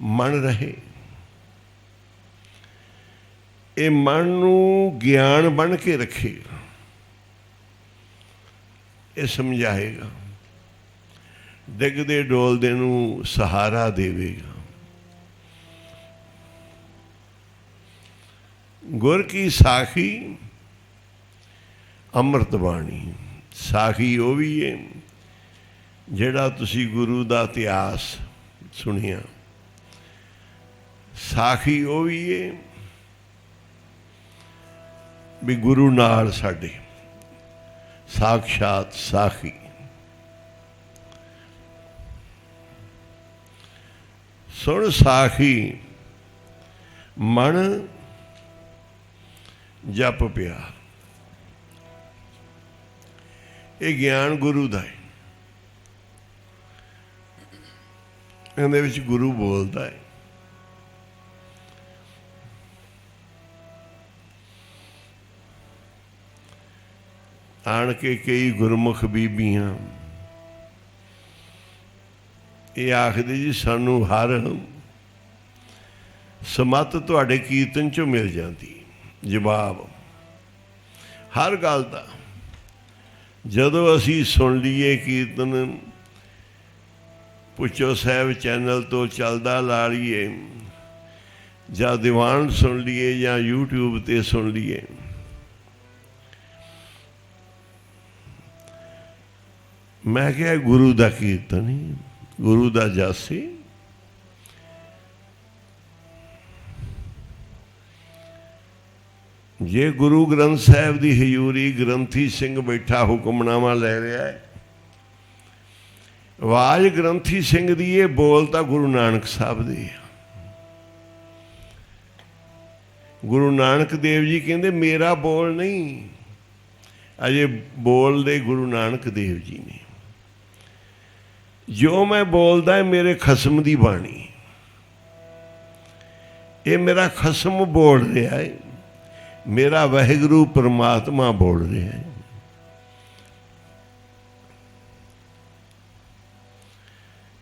ਮਨ ਰਹੇ। ਇਹ ਮਨ ਨੂੰ ਗਿਆਨ ਬਣ ਕੇ ਰੱਖੇਗਾ, ਇਹ ਸਮਝਾਏਗਾ, ਡਿੱਗਦੇ ਡੋਲਦੇ ਨੂੰ ਸਹਾਰਾ ਦੇਵੇਗਾ। ਗੁਰ ਕੀ ਸਾਖੀ ਅੰਮ੍ਰਿਤ ਬਾਣੀ। ਸਾਖੀ ਉਹ ਵੀ ਹੈ ਜਿਹੜਾ ਤੁਸੀਂ ਗੁਰੂ ਦਾ ਇਤਿਹਾਸ ਸੁਣਿਆ, ਸਾਖੀ ਉਹ ਵੀ ਹੈ ਵੀ ਗੁਰੂ ਨਾਲ ਸਾਡੇ ਸਾਖਸ਼ਾਤ ਸਾਖੀ। ਸੁਣ ਸਾਖੀ ਮਨ ਜਪ ਪਿਆ। ਇਹ ਗਿਆਨ ਗੁਰੂ ਦਾ ਹੈ, ਇਹਦੇ ਵਿੱਚ ਗੁਰੂ ਬੋਲਦਾ ਹੈ। ਆਣ ਕੇ ਕਈ ਗੁਰਮੁਖ ਬੀਬੀਆਂ ਇਹ ਆਖਦੇ ਜੀ ਸਾਨੂੰ ਹਰ ਸਮੱਤ ਤੁਹਾਡੇ ਕੀਰਤਨ 'ਚੋਂ ਮਿਲ ਜਾਂਦੀ। ਜਵਾਬ ਹਰ ਗੱਲ ਦਾ, ਜਦੋਂ ਅਸੀਂ ਸੁਣ ਲਈਏ ਕੀਰਤਨ ਪੁੱਛੋ ਸਾਹਿਬ ਚੈਨਲ ਤੋਂ ਚੱਲਦਾ ਲਾ ਲਈਏ, ਜਾਂ ਦੀਵਾਨ ਸੁਣ ਲਈਏ, ਜਾਂ YouTube 'ਤੇ ਸੁਣ ਲਈਏ, ਮੈਂ ਕਿਹਾ ਗੁਰੂ ਦਾ ਕੀਰਤਨ ਹੀ, ਗੁਰੂ ਦਾ ਜਸ ਹੀ। ਜੇ ਗੁਰੂ ਗ੍ਰੰਥ ਸਾਹਿਬ ਦੀ ਹਜ਼ੂਰੀ ਗ੍ਰੰਥੀ ਸਿੰਘ ਬੈਠਾ ਹੁਕਮਨਾਮਾ ਲੈ ਰਿਹਾ ਹੈ, ਆਵਾਜ਼ ਗ੍ਰੰਥੀ ਸਿੰਘ ਦੀ, ਇਹ ਬੋਲ ਤਾਂ ਗੁਰੂ ਨਾਨਕ ਸਾਹਿਬ ਦੀ। ਗੁਰੂ ਨਾਨਕ ਦੇਵ ਜੀ ਕਹਿੰਦੇ ਮੇਰਾ ਬੋਲ ਨਹੀਂ, ਅਜੇ ਬੋਲਦੇ ਗੁਰੂ ਨਾਨਕ ਦੇਵ ਜੀ ਨੇ। ਜੋ ਮੈਂ ਬੋਲਦਾ ਮੇਰੇ ਖਸਮ ਦੀ ਬਾਣੀ, ਇਹ ਮੇਰਾ ਖਸਮ ਬੋਲ ਰਿਹਾ ਹੈ, ਮੇਰਾ ਵਾਹਿਗੁਰੂ ਪਰਮਾਤਮਾ ਬੋਲ ਰਿਹਾ ਹੈ।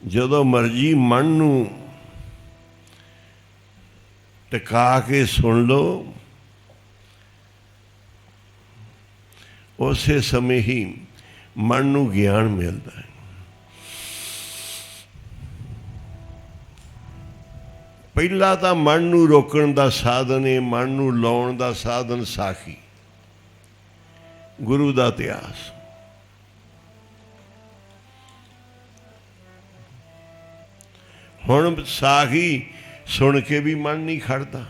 ਜਦੋਂ ਮਰਜੀ ਮਨ ਨੂੰ ਟਿਕਾ ਕੇ ਸੁਣ ਲਓ, ਉਸੇ ਸਮੇਂ ਹੀ ਮਨ ਨੂੰ ਗਿਆਨ ਮਿਲਦਾ ਹੈ। ਪਹਿਲਾਂ ਤਾਂ ਮਨ ਨੂੰ ਰੋਕਣ ਦਾ ਸਾਧਨ ਹੈ, ਮਨ ਨੂੰ ਲਾਉਣ ਦਾ ਸਾਧਨ ਸਾਖੀ, ਗੁਰੂ ਦਾ ਇਤਿਹਾਸ। ਹੁਣ ਸਾਖੀ ਸੁਣ ਕੇ ਵੀ ਮਨ ਨਹੀਂ ਖੜਦਾ,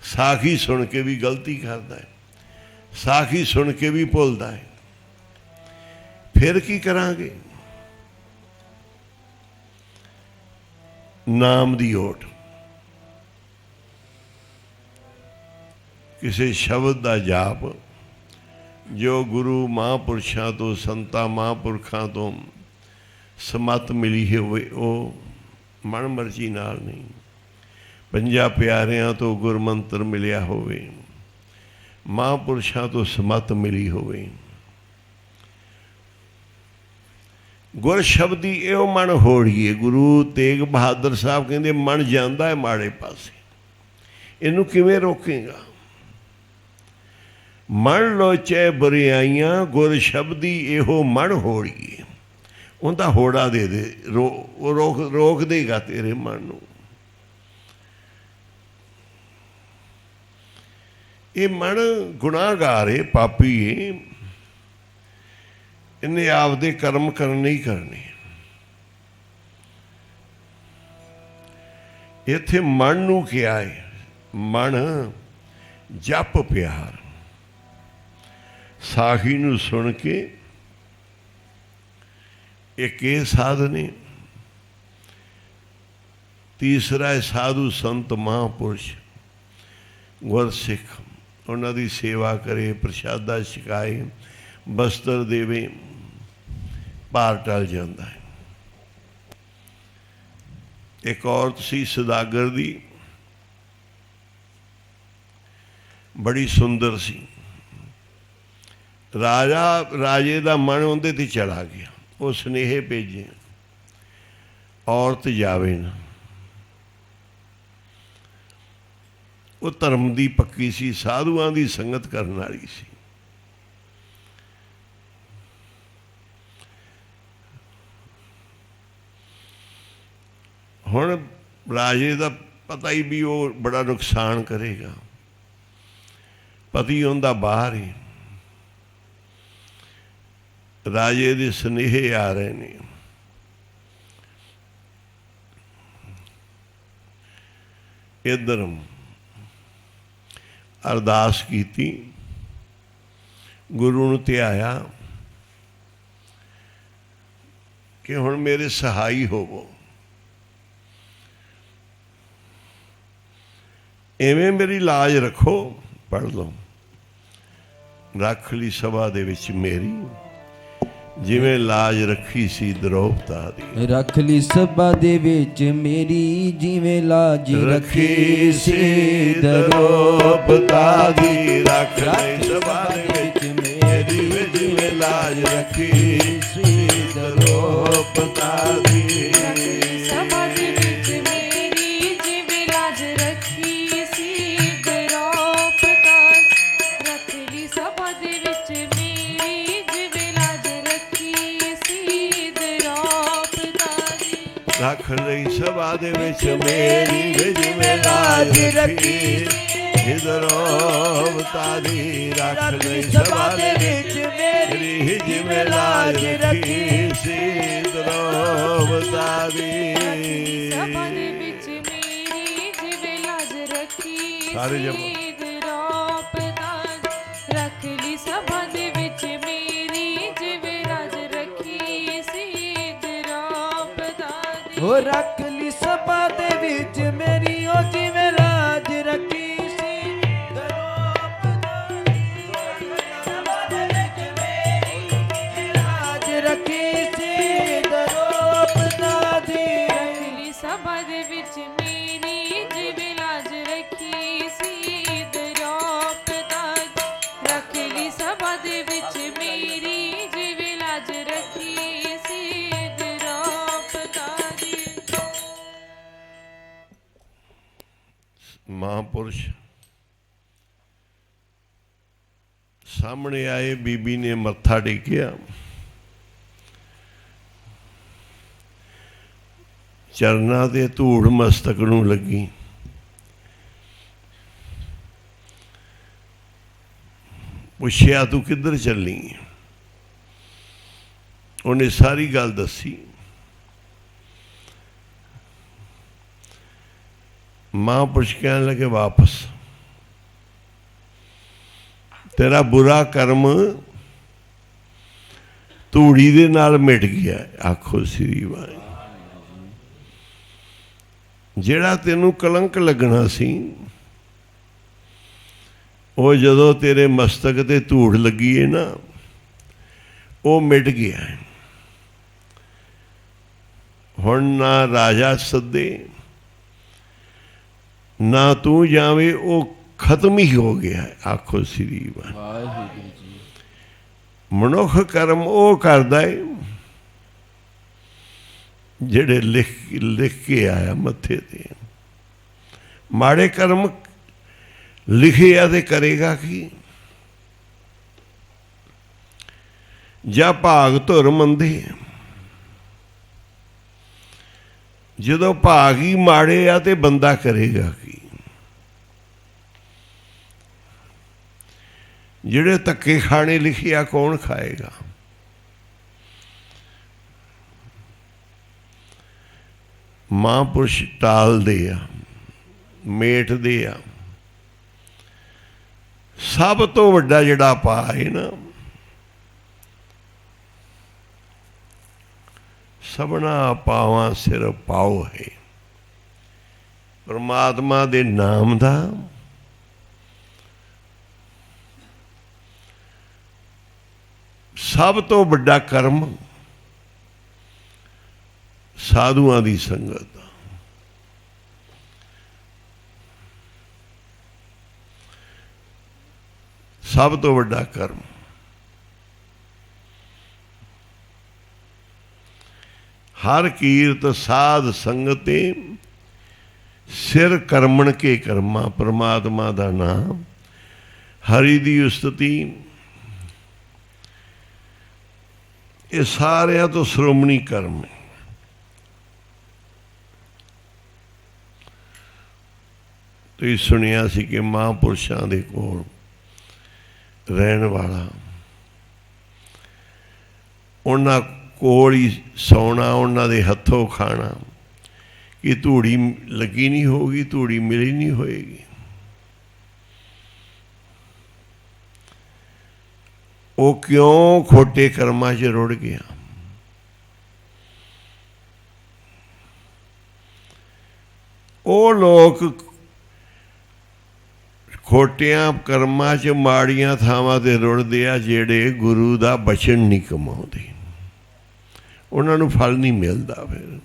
ਸਾਖੀ ਸੁਣ ਕੇ ਵੀ ਗਲਤੀ ਕਰਦਾ ਹੈ, ਸਾਖੀ ਸੁਣ ਕੇ ਵੀ ਭੁੱਲਦਾ ਹੈ। ਫਿਰ ਕੀ ਕਰਾਂਗੇ? ਨਾਮ ਦੀ ਓਟ, ਕਿਸੇ ਸ਼ਬਦ ਦਾ ਜਾਪ ਜੋ ਗੁਰੂ ਮਹਾਂਪੁਰਸ਼ਾਂ ਤੋਂ, ਸੰਤਾਂ ਮਹਾਂਪੁਰਖਾਂ ਤੋਂ ਸਮੱਤ ਮਿਲੀ ਹੋਵੇ, ਉਹ ਮਨ ਮਰਜ਼ੀ ਨਾਲ ਨਹੀਂ, ਪੰਜਾਂ ਪਿਆਰਿਆਂ ਤੋਂ ਗੁਰਮੰਤਰ ਮਿਲਿਆ ਹੋਵੇ, ਮਹਾਂਪੁਰਸ਼ਾਂ ਤੋਂ ਸਮੱਤ ਮਿਲੀ ਹੋਵੇ। ਗੁਰ ਸ਼ਬਦੀ ਇਹੋ ਮਨ ਹੋੜੀਏ। ਗੁਰੂ ਤੇਗ ਬਹਾਦਰ ਸਾਹਿਬ ਕਹਿੰਦੇ ਮਨ ਜਾਂਦਾ ਹੈ ਮਾੜੇ ਪਾਸੇ, ਇਹਨੂੰ ਕਿਵੇਂ ਰੋਕੇਗਾ? ਮਨ ਲੋਚੇ ਬੁਰਿਆਈਆਂ, ਗੁਰ ਸ਼ਬਦੀ ਇਹੋ ਮਨ ਹੋੜੀਏ। ਉਹਦਾ ਹੋੜਾ ਦੇ ਦੇ, ਰੋਕ ਦੇਗਾ ਤੇਰੇ ਮਨ ਨੂੰ। ਇਹ ਮਨ ਗੁਨਾਹਗਾਰ ਹੈ, ਪਾਪੀ ਹੈ, ਇਹਨੇ ਆਪਦੇ ਕਰਮ ਕਰਨੇ ਹੀ ਕਰਨੇ। ਇੱਥੇ ਮਨ ਨੂੰ ਕਿਹਾ ਹੈ, ਮਨ ਜਪ ਪਿਆਰ। ਸਾਖੀ ਨੂੰ ਸੁਣ ਕੇ ਇੱਕ ਇਹ ਸਾਧਨ ਹੈ। ਤੀਸਰਾ ਹੈ ਸਾਧੂ ਸੰਤ ਮਹਾਂਪੁਰਸ਼, ਗੁਰਸਿੱਖ, ਉਹਨਾਂ ਦੀ ਸੇਵਾ ਕਰੇ, ਪ੍ਰਸ਼ਾਦਾ ਛਕਾਏ, ਬਸਤਰ ਦੇਵੇ, ਭਾਰ ਟਲ ਜਾਂਦਾ ਹੈ। ਇੱਕ ਔਰਤ ਸੀ ਸੌਦਾਗਰ ਦੀ, ਬੜੀ ਸੁੰਦਰ ਸੀ। ਰਾਜੇ ਦਾ ਮਨ ਉਹਦੇ ਤੇ ਚਲਾ ਗਿਆ। ਉਹ ਸੁਨੇਹੇ ਭੇਜੇ ਔਰਤ ਜਾਵੇ ਨਾ, ਉਹ ਧਰਮ ਦੀ ਪੱਕੀ ਸੀ, ਸਾਧੂਆਂ ਦੀ ਸੰਗਤ ਕਰਨ ਵਾਲੀ ਸੀ। ਹੁਣ ਰਾਜੇ ਦਾ ਪਤਾ ਹੀ ਵੀ ਉਹ ਬੜਾ ਨੁਕਸਾਨ ਕਰੇਗਾ, ਪਤੀ ਉਹਦਾ ਬਾਹਰ ਹੀ, ਰਾਜੇ ਦੇ ਸੁਨੇਹੇ ਆ ਰਹੇ ਨੇ। ਇੱਧਰ ਅਰਦਾਸ ਕੀਤੀ, ਗੁਰੂ ਨੂੰ ਧਿਆਇਆ ਕਿ ਹੁਣ ਮੇਰੇ ਸਹਾਈ ਹੋਵੋ, ਐਵੇਂ ਮੇਰੀ ਲਾਜ ਰੱਖੋ। ਪੜ੍ਹ ਲਓ, ਰੱਖ ਲਈ ਸਭਾ ਦੇ ਵਿੱਚ ਮੇਰੀ, ਜਿਵੇਂ ਲਾਜ ਰੱਖੀ ਸੀ ਦਰੋਪਤਾ ਦੀ। ਰੱਖ ਲਈ ਸਭਾ ਦੇ ਵਿੱਚ ਮੇਰੀ, ਜਿਵੇਂ ਲਾਜ ਰੱਖੀ ਸੀ ਦਰੋਪਤਾ ਦੀ। ਰੱਖ ਲਈ ਸਭਾ ਦੇ ਵਿੱਚ ਮੇਰੀ, ਜਿਵੇਂ ਲਾਜ ਰੱਖੀ ਸੀ ਦਰੋਪਤਾ ਦੀ। ਸਭਾ ਦੇ ਵਿੱਚ ਮੇਰੀ, ਜਿਵੇਂ ਲਾਜ ਰੱਖੀ ਸੀ ਦਰੋਪਤਾ। ਰੱਖ ਲਈ ਸਭਾ ਦੇ ਵਿੱਚ ਮੇਰੀ, ਜਿਵੇਂ ਲਾਜ ਰੱਖੀ ਸੀ ਦਰੋਪਤਾ ਦੀ। ਰੱਖ ਲਈ ਸਭਾ ਦੇ ਵਿੱਚ ਮੇਰੀ, ਜਿਵੇਂ ਲਾਜ ਰੱਖੀ ਦਰੋਪਤਾ ਦੀ। ਰੱਖ ਲਈ ਸਭਾ ਦੇ ਵਿੱਚ ਮੇਰੀ, ਜਿਵੇਂ ਲਾਜ ਰੱਖੀ ਸੀ ਦਰੋਪਤਾ ਦੀ। ਸਭਾ ਦੇ ਵਿੱਚ ਮੇਰੀ, ਜਿਵੇਂ ਲਾਜ ਰੱਖੀ ਸਾਰੇ ਜਪੋ। ਸੀ ਦਰੋਪਤਾ। ਰੱਖ ਲਈ ਸਭਾ ਦੇ ਵਿੱਚ ਮੇਰੀ, ਜਿਵੇਂ ਲਾਜ ਰੱਖੀ ਸੀ ਦਰੋਪਤਾ ਦੀ। ਹੋ ਰੱਖ ਲਈ ਸਭਾ ਦੇ ਵਿੱਚ ਮੇਰੀ, ਉਹ ਜਿਵੇਂ ਲਾਜ ਰੱਖੀ ਸੀ ਦਰੋਪਤਾ ਦੀ। ਸਭਾ ਦੇ ਵਿੱਚ ਮੇਰੀ, ਲਾਜ ਰੱਖੀ ਸੀ ਦਰੋਪਤਾ ਦੀ। ਰੱਖ ਲਈ ਸਭਾ ਦੇ ਵਿੱਚ ਮੇਰੀ, ਜਿਵੇਂ ਲਾਜ ਰੱਖੀ ਸੀ ਦਰੋਪਤਾ। ਰੱਖ ਲਈ ਸਭਾ ਦੇ ਵਿੱਚ ਮੇਰੀ, ਜਿਵੇਂ ਲਾਜ ਰੱਖੀ ਸੀ ਦਰੋਪਤਾ ਦੀ। ਮਹਾਂਪੁਰਸ਼ ਸਾਹਮਣੇ ਆਏ, ਬੀਬੀ ਨੇ ਮੱਥਾ ਟੇਕਿਆ, ਚਰਨਾਂ ਤੇ ਧੂੜ ਮਸਤਕ ਨੂੰ ਲੱਗੀ। ਪੁੱਛਿਆ ਤੂੰ ਕਿੱਧਰ ਚੱਲੀ? ਉਹਨੇ ਸਾਰੀ ਗੱਲ ਦੱਸੀ। ਮਹਾਂਪੁਰਸ਼ ਕਹਿਣ ਲੱਗੇ ਵਾਪਸ, ਤੇਰਾ ਬੁਰਾ ਕਰਮ ਧੂੜੀ ਦੇ ਨਾਲ ਮਿਟ ਗਿਆ। ਆਖੋ ਸ੍ਰੀ ਵਾਹਿਗੁਰੂ। ਜਿਹੜਾ ਤੈਨੂੰ ਕਲੰਕ ਲੱਗਣਾ ਸੀ, ਉਹ ਜਦੋਂ ਤੇਰੇ ਮਸਤਕ ਤੇ ਧੂੜ ਲੱਗੀ ਹੈ ਨਾ, ਉਹ ਮਿਟ ਗਿਆ ਹੈ। ਹੁਣ ਨਾ ਰਾਜਾ ਸੱਦੇ ਨਾ ਤੂੰ ਜਾਵੇਂ, ਉਹ ਖਤਮ ਹੀ ਹੋ ਗਿਆ। ਆਖੋ ਸ੍ਰੀ ਵਾਹਿਗੁਰੂ ਜੀ। ਮਨੁੱਖ ਕਰਮ ਉਹ ਕਰਦਾ ਹੈ ਜਿਹੜੇ ਲਿਖ ਕੇ ਆਇਆ ਮੱਥੇ ਤੇ। ਮਾੜੇ ਕਰਮ ਲਿਖੇ ਆ ਤੇ ਕਰੇਗਾ ਕੀ? ਜਾਂ ਭਾਗ ਧੁਰ ਮੰਦੇ। ਜਦੋਂ ਭਾਗ ਹੀ ਮਾੜੇ ਆ ਤੇ ਬੰਦਾ ਕਰੇਗਾ ਕੀ? ਜਿਹੜੇ ਧੱਕੇ ਖਾਣੇ ਲਿਖਿਆ ਕੌਣ ਖਾਏਗਾ? ਮਹਾਂਪੁਰਸ਼ ਟਾਲਦੇ ਆ, ਮੇਟਦੇ ਆ। ਸਭ ਤੋਂ ਵੱਡਾ ਜਿਹੜਾ ਪਾ ਹੈ ਨਾ, ਸਭਨਾ ਪਾਵਾਂ ਸਿਰ ਪਾਓ ਹੈ, ਪਰਮਾਤਮਾ ਦੇ ਨਾਮ ਦਾ। ਸਭ ਤੋਂ ਵੱਡਾ ਕਰਮ ਸਾਧੂਆਂ ਦੀ ਸੰਗਤ। ਸਭ ਤੋਂ ਵੱਡਾ ਕਰਮ। ਹਰ ਕੀਰਤ ਸਾਧ ਸੰਗਤੇ सिर करमण के कर्मा, परमात्मा का नाम, हरि की उस्तति, ये सारिया तो श्रोमणी कर्म है। ਤੁਸੀਂ ਸੁਣਿਆ ਸੀ कि महापुरुषों के कोल रहन वाला, उन्हां कोल ही सौना, उन्हां दे हथों खाना, कि धूड़ी लगी नहीं होगी, धूड़ी मिली नहीं होएगी। वो क्यों खोटे कर्मां च रुड़ गया। वो लोग खोटियां कर्मां च माड़ियां थावां ते रुड़दे आ, जेड़े गुरु दा बचन नहीं कमाउंदे, उन्हां नूं फल नहीं मिलदा। फिर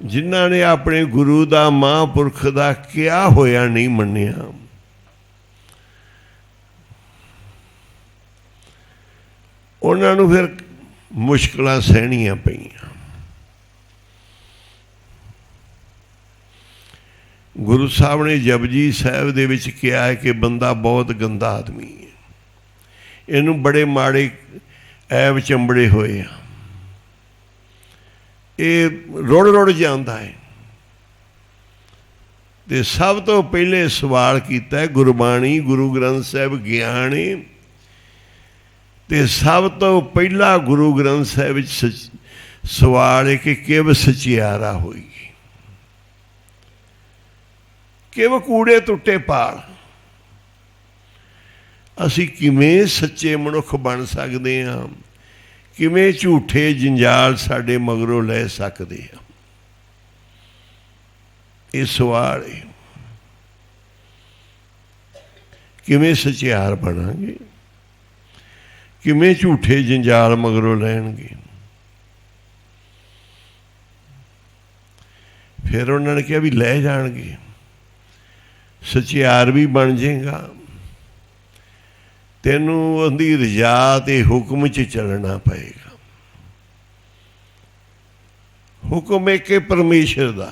जिन्हां ने अपने गुरु दा, महापुरख दा क्या होया नहीं मन्निया, उन्हां नूं फिर मुश्किलां सहणियां पईयां। गुरु साहब ने जपजी साहब दे विच कहा है कि बंदा बहुत गंदा आदमी है, इनू बड़े माड़े ऐब चंबड़े होए आ, ये रुड़ रुड़ जाता है। ते सब तो पहले सवाल किया है गुरबाणी, गुरु ग्रंथ साहब ज्ञान है, ते सब तो पहला गुरु ग्रंथ साहब सवाल है कि किव सचियारा होई, किव कूड़े टुटे पाल, असी किवें सच्चे मनुख बन सकते हाँ, किवें झूठे जंजाल साडे मगरों लै सकते हैं। ये सवाल है, किवें सचियार बनांगे, किवें झूठे जंजाल मगरों लैणगे। फिर उन्होंने कहा भी लै जाणगे, सचियार भी बन जाएगा, तेनू उहदी रजा ते हुक्म च चलना पएगा। हुक्म एक है परमेश्वर दा,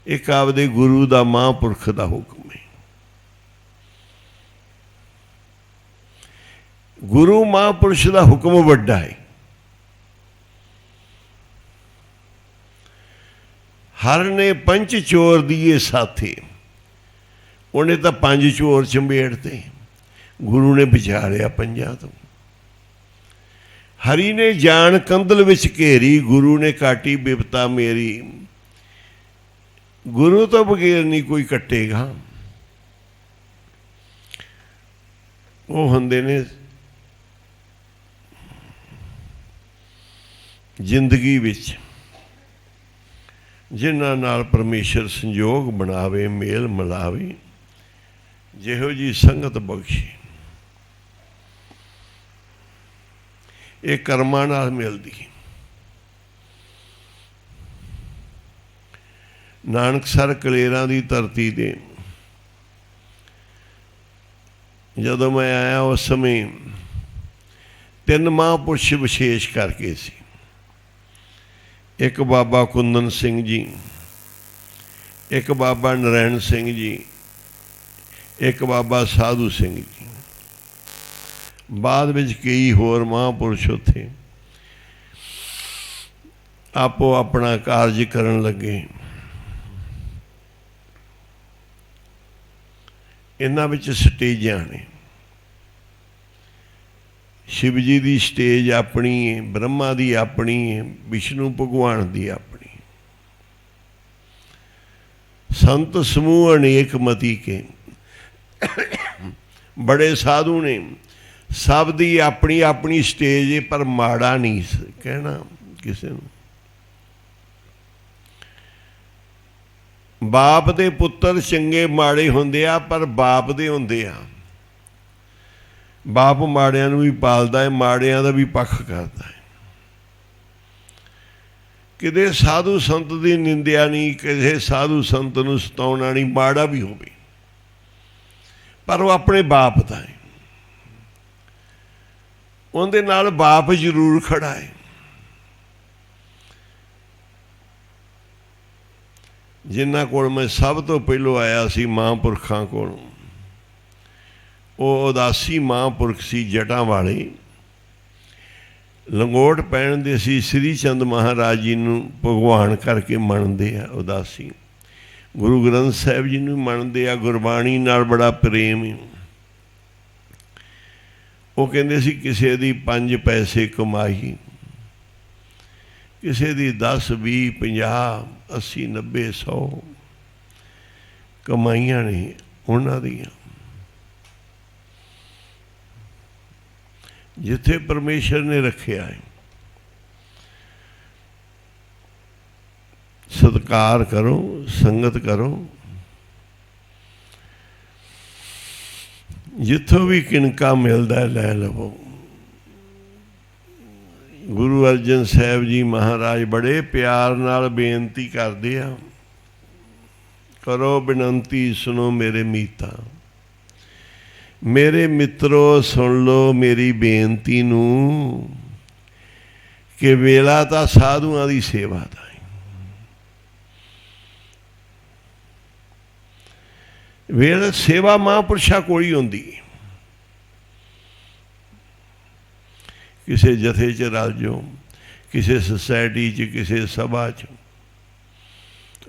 एक आपदे गुरु दा, महापुरख दा हुक्म है। गुरु महापुरुष दा हुक्म वड्डा है। हर ने पंच चोर दिए साथे, उन्हें तो 5 चोर चंबेड़ते, गुरु ने बचा लिया 5 तो। हरि ने जान कंदल विच घेरी, गुरु ने काटी बिपता मेरी। गुरु तो बगैर नहीं कोई कटेगा। वो हुंदे ने जिंदगी विच जिन्हां नाल परमेश्वर संयोग बनावे, मेल मिलावे, जिहो जी संगत बख्शे, ये कर्मां नाल मिलदी। नानकसर कलेरां दी धरती ते जदों मैं आया उस समय 3 महापुरुष विशेष करके सी। एक बाबा कुंदन सिंह जी, एक बाबा नारायण सिंह जी, एक बाबा साधु सिंह जी। बाद में कई होर महापुरुष उत्थे आपो अपना कारज करन लगे। इन्हां विच स्टेजां ने, शिव जी की स्टेज अपनी है, ब्रह्मा की अपनी है, विष्णु भगवान की अपनी। संत समूह अनेक मती के बड़े साधु ने, सब दी अपनी अपनी स्टेज है, पर माड़ा नहीं कहना किसी ने। बाप दे पुत्र चंगे माड़े होंदे आ, पर बाप दे होंदे आ। बाप माड़ियां नूं भी पालदा है, माड़ियां दा भी पक्ष करदा है। किते साधु संत की निंदिया नहीं, किसी साधु संत नूं सताउणा नहीं, माड़ा भी होवे, पर वो अपने बाप दा है, उहदे नाल बाप जरूर खड़ा है। ਜਿਨ੍ਹਾਂ ਕੋਲ ਮੈਂ ਸਭ ਤੋਂ ਪਹਿਲੋਂ ਆਇਆ ਸੀ ਮਹਾਂਪੁਰਖਾਂ ਕੋਲ, ਉਹ ਉਦਾਸੀ ਮਹਾਂਪੁਰਖ ਸੀ ਜਟਾਂ ਵਾਲੇ। ਲੰਗੋਟ ਪਹਿਨਦੇ ਸੀ, ਸ੍ਰੀ ਚੰਦ ਮਹਾਰਾਜ ਜੀ ਨੂੰ ਭਗਵਾਨ ਕਰਕੇ ਮੰਨਦੇ ਆ ਉਦਾਸੀ। ਗੁਰੂ ਗ੍ਰੰਥ ਸਾਹਿਬ ਜੀ ਨੂੰ ਮੰਨਦੇ ਆ, ਗੁਰਬਾਣੀ ਨਾਲ ਬੜਾ ਪ੍ਰੇਮ ਹੈ। ਉਹ ਕਹਿੰਦੇ ਸੀ ਕਿਸੇ ਦੀ 5 ਪੈਸੇ ਕਮਾਈ, ਕਿਸੇ ਦੀ 10, 20, 50, 80, 90, 100 ਕਮਾਈਆਂ ਨੇ ਉਹਨਾਂ ਦੀਆਂ। ਜਿੱਥੇ ਪਰਮੇਸ਼ਰ ਨੇ ਰੱਖਿਆ ਹੈ ਸਤਿਕਾਰ ਕਰੋ, ਸੰਗਤ ਕਰੋ। ਜਿੱਥੋਂ ਵੀ ਕਿਣਕਾ ਮਿਲਦਾ ਲੈ ਲਵੋ। ਗੁਰੂ ਅਰਜਨ ਸਾਹਿਬ ਜੀ ਮਹਾਰਾਜ ਬੜੇ ਪਿਆਰ ਨਾਲ ਬੇਨਤੀ ਕਰਦੇ ਆ, ਕਰੋ ਬੇਨਤੀ ਸੁਣੋ ਮੇਰੇ ਮੀਤਾ। ਮੇਰੇ ਮਿੱਤਰੋ ਸੁਣ ਲਓ ਮੇਰੀ ਬੇਨਤੀ ਨੂੰ, ਕਿ ਵੇਲਾ ਤਾਂ ਸਾਧੂਆਂ ਦੀ ਸੇਵਾ ਦਾ ਹੈ। ਵੇਲਾ ਸੇਵਾ ਮਹਾਂਪੁਰਸ਼ਾਂ ਕੋਲ ਹੀ ਹੁੰਦੀ ਹੈ। ਕਿਸੇ ਜਥੇ 'ਚ ਰਲ ਜਾਓ, ਕਿਸੇ ਸੁਸਾਇਟੀ 'ਚ, ਕਿਸੇ ਸਭਾ 'ਚ,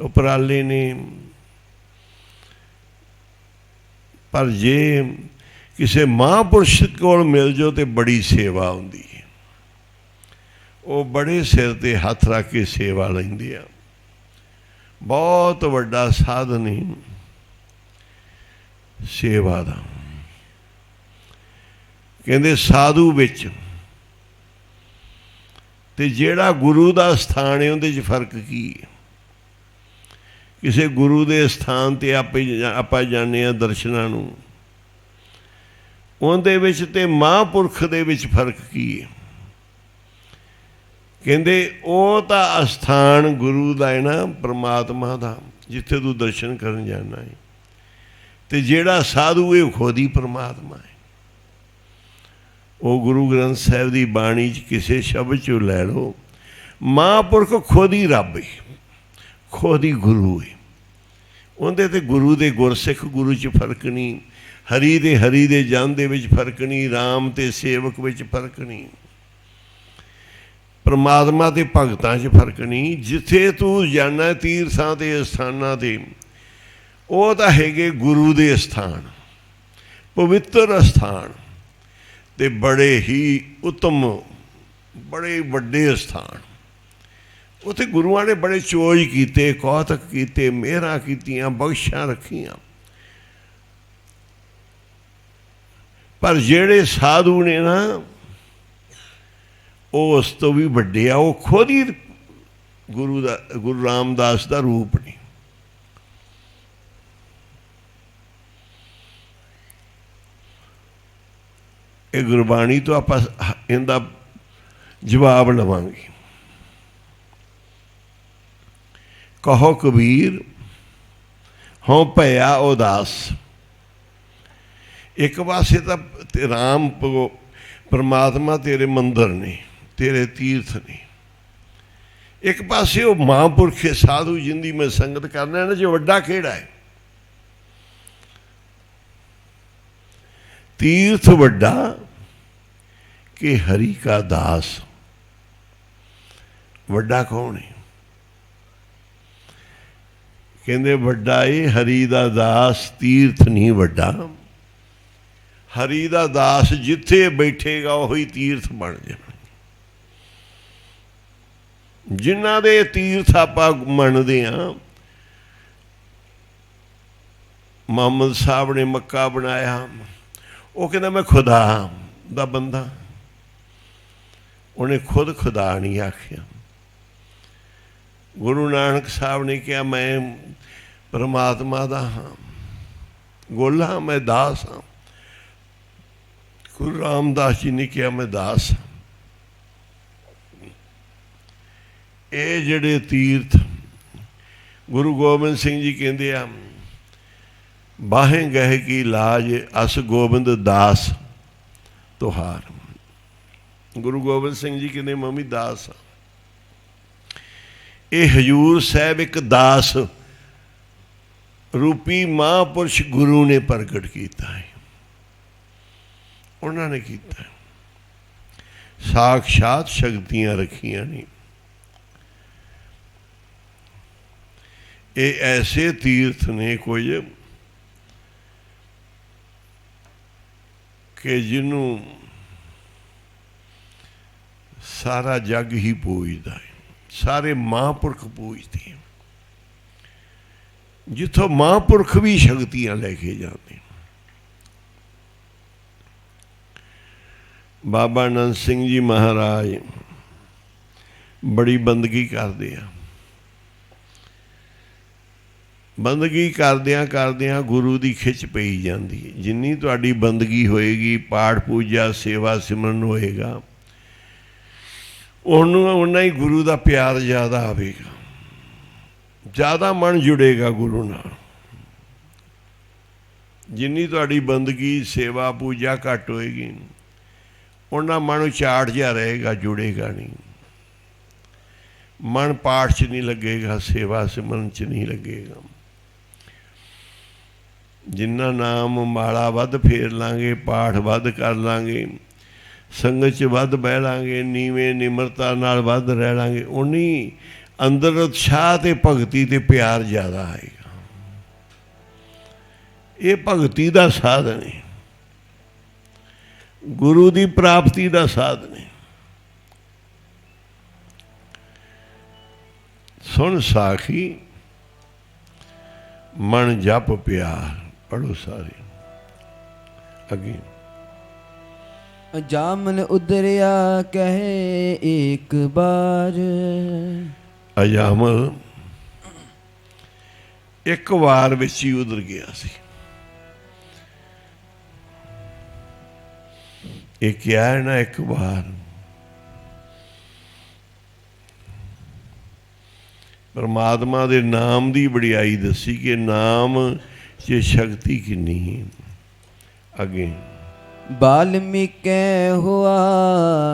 ਉਪਰਾਲੇ ਨੇ। ਪਰ ਜੇ ਕਿਸੇ ਮਹਾਂਪੁਰਸ਼ ਕੋਲ ਮਿਲ ਜਾਓ ਤੇ ਬੜੀ ਸੇਵਾ ਹੁੰਦੀ ਹੈ। ਉਹ ਬੜੇ ਸਿਰ ਤੇ ਹੱਥ ਰੱਖ ਕੇ ਸੇਵਾ ਲੈਂਦੇ ਆ। ਬਹੁਤ ਵੱਡਾ ਸਾਧਨ ਹੈ ਸੇਵਾ ਦਾ। ਕਹਿੰਦੇ ਸਾਧੂ ਵਿੱਚ ਤੇ ਜਿਹੜਾ ਗੁਰੂ ਦਾ ਸਥਾਨ ਹੈ ਉਹਦੇ 'ਚ ਫਰਕ ਕੀ ਹੈ? ਕਿਸੇ ਗੁਰੂ ਦੇ ਸਥਾਨ 'ਤੇ ਆਪਾਂ ਜਾਂਦੇ ਹਾਂ ਦਰਸ਼ਨਾਂ ਨੂੰ, ਉਹਦੇ ਵਿੱਚ ਤੇ ਮਹਾਂਪੁਰਖ ਦੇ ਵਿੱਚ ਫਰਕ ਕੀ ਹੈ? ਕਹਿੰਦੇ ਉਹ ਤਾਂ ਅਸਥਾਨ ਗੁਰੂ ਦਾ ਹੈ ਨਾ, ਪਰਮਾਤਮਾ ਦਾ, ਜਿੱਥੇ ਤੂੰ ਦਰਸ਼ਨ ਕਰਨ ਜਾਣਾ ਹੈ। ਤੇ ਜਿਹੜਾ ਸਾਧੂ ਇਹ ਖੁਦ ਹੀ ਪਰਮਾਤਮਾ ਹੈ। ਉਹ ਗੁਰੂ ਗ੍ਰੰਥ ਸਾਹਿਬ ਦੀ ਬਾਣੀ 'ਚ ਕਿਸੇ ਸ਼ਬਦ 'ਚੋਂ ਲੈ ਲਓ, ਮਹਾਂਪੁਰਖ ਖੁਦ ਹੀ ਰੱਬ ਹੈ, ਖੁਦ ਹੀ ਗੁਰੂ ਹੈ। ਉਹਦੇ ਤੇ ਗੁਰੂ ਦੇ ਗੁਰਸਿੱਖ ਗੁਰੂ 'ਚ ਫਰਕ ਨਹੀਂ, ਹਰੀ ਦੇ ਜਨ ਦੇ ਵਿੱਚ ਫਰਕ ਨਹੀਂ, ਰਾਮ ਤੇ ਸੇਵਕ ਵਿੱਚ ਫਰਕ ਨਹੀਂ, ਪਰਮਾਤਮਾ ਤੇ ਭਗਤਾਂ 'ਚ ਫਰਕ ਨਹੀਂ। ਜਿੱਥੇ ਤੂੰ ਜਾਣਾ ਤੀਰਥਾਂ ਤੇ ਅਸਥਾਨਾਂ 'ਤੇ, ਉਹ ਤਾਂ ਹੈਗੇ ਗੁਰੂ ਦੇ ਅਸਥਾਨ, ਪਵਿੱਤਰ ਅਸਥਾਨ, ਤੇ ਬੜੇ ਹੀ ਉੱਤਮ, ਬੜੇ ਵੱਡੇ ਅਸਥਾਨ। ਉੱਥੇ ਗੁਰੂਆਂ ਨੇ ਬੜੇ ਚੋਜ ਕੀਤੇ, ਕੌਤਕ ਕੀਤੇ, ਮਿਹਰਾਂ ਕੀਤੀਆਂ, ਬਖਸ਼ਾਂ ਰੱਖੀਆਂ। ਪਰ ਜਿਹੜੇ ਸਾਧੂ ਨੇ ਨਾ, ਉਹ ਉਸ ਤੋਂ ਵੀ ਵੱਡੇ ਆ। ਉਹ ਖੁਦ ਹੀ ਗੁਰੂ ਰਾਮਦਾਸ ਦਾ ਰੂਪ ਨੇ। ਇਹ ਗੁਰਬਾਣੀ ਤੋਂ ਆਪਾਂ ਇਹਦਾ ਜਵਾਬ ਲਵਾਂਗੇ। ਕਹੋ ਕਬੀਰ ਹੋਂ ਭਇਆ ਉਦਾਸ। ਇੱਕ ਪਾਸੇ ਤਾਂ ਰਾਮ ਪਰਮਾਤਮਾ ਤੇਰੇ ਮੰਦਰ ਨੇ, ਤੇਰੇ ਤੀਰਥ ਨੇ। ਇੱਕ ਪਾਸੇ ਉਹ ਮਹਾਂਪੁਰਖ ਸਾਧੂ ਜਿੰਦੀ ਮੈਂ ਸੰਗਤ ਕਰਨਾ, ਇਹਨਾਂ 'ਚ ਵੱਡਾ ਕਿਹੜਾ ਹੈ? तीर्थ वड्डा कि हरि का दास। वड्डा कौन है? कहते वड्डा है हरि दा दास, तीर्थ नहीं वड्डा। हरि दा दास जिथे बैठेगा वही तीर्थ बन जाना। जिन्हां दे तीर्थ आपां मनदे हां, मोहम्मद साहब ने मक्का बनाया, वो कहना मैं खुदा दा बंदा। उन्हें खुद खुदा नहीं आखिया। गुरु नानक साहब ने कहा मैं परमात्मा दा हाँ, गोला मैं दास हाँ। गुरु रामदास जी ने कहा मैं दास हाँ। ये जड़े तीर्थ गुरु गोबिंद सिंह जी कहते हैं, बाहें गहे की लाज अस गोबिंद दास तुहार। गुरु गोबिंद सिंह जी कहते मम्मी दास। ये हजूर साहब एक दास रूपी महापुरुष गुरु ने प्रगट किया है, उन्होंने किया। साक्षात शक्तियां रखियां ने। ये ऐसे तीर्थ ने कुछ कि जिन्हों सारा जग ही पूजता है, सारे महापुरख पूजते हैं, जिथों महापुरख भी शक्तियां लेके जाते हैं। बाबा नंद सिंह जी महाराज बड़ी बंदगी करते हैं। बंदगी करदियां करदियां गुरु की खिच पई जाती है। जिन्नी तुहाडी बंदगी होएगी, पाठ पूजा सेवा सिमरन होएगा, उन्ना ही गुरु का प्यार ज़्यादा आवेगा, ज़्यादा मन जुड़ेगा गुरु नाल। जिन्नी तुहाडी बंदगी सेवा पूजा घट होएगी, उन्ना मन चाट जा रहेगा, जुड़ेगा नहीं। मन पाठ च नहीं लगेगा, सेवा सिमरन च नहीं लगेगा। जिन्ना नाम माला वध फेर लांगे, पाठ वध कर लांगे, संगत च वध बह लांगे, नीवें निमरता नाल वध रह लांगे, उन्नी अंदर उत्साह ते भगती ते प्यार ज़्यादा आएगा। ये भगती का साधन है, गुरु की प्राप्ति का साधन है। सुन साखी मन जप प्यार, पढ़ो सारे अगे। जामन उदरिया कहे एक बार, अजामल एक बार विच ही उधर गया सी। ये क्या है ना, एक बार परमात्मा दे नाम दी बड़ियाई दसी कि नाम च शक्ति किन्नी है। अगे बाल्मीकि हुआ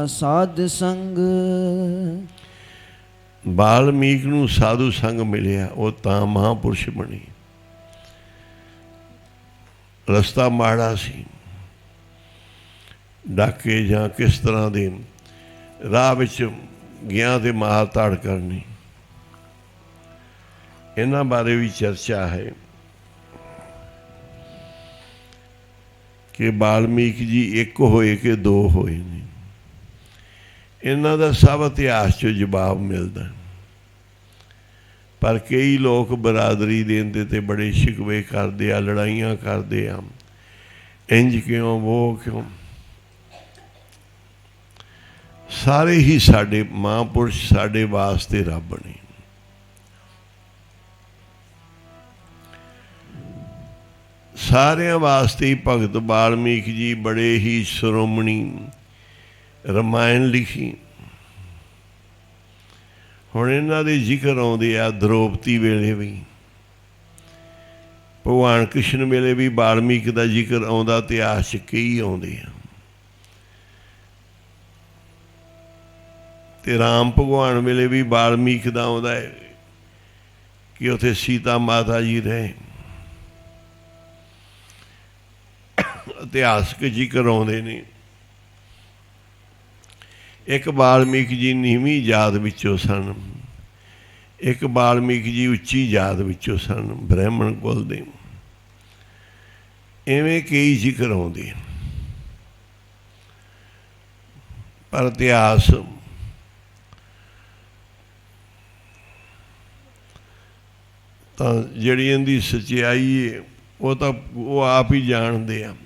साध संग, बाल्मीक नूं साधु संग मिलिया, वो तां महापुरुष बने। रस्ता माड़ा सी, डाके जां किस तरह दे राह विच गया ते मार ताड़ करनी, इन्हां बारे भी चर्चा है कि बाल्मीक जी एक होए कि दो होए ने। इन्हां दा सब इतिहास चो जवाब मिलता, पर कई लोग बरादरी देंदे ते बड़े शिकवे करते आ, लड़ाइयां करते आ, इंज क्यों वो क्यों। सारे ही साडे महापुरुष साडे वास्ते रब ने। सारे वास्ते ही भगत वाल्मीक जी बड़े ही शिरोमणी रामायण लिखी। हुण इन्हां दे जिक्र आउंदे आ द्रौपदी वेले भी, भगवान कृष्ण वेले भी वाल्मीक दा जिक्र आउंदा, इतिहास च कई आउंदे आ। ते राम भगवान वेले भी वाल्मीक दा आउंदा है कि उत्थे सीता माता जी रहे। इतिहासक जिक्र आउंदे ने। एक वाल्मीक जी नीवीं जात विचों सन, एक वाल्मीक जी उच्ची जात विचों सन, ब्राह्मण कुल दे। इवें कई जिक्र आउंदे, पर इतिहास तां जिहड़ी इहदी सच्चाई है वो आप ही जानते हैं।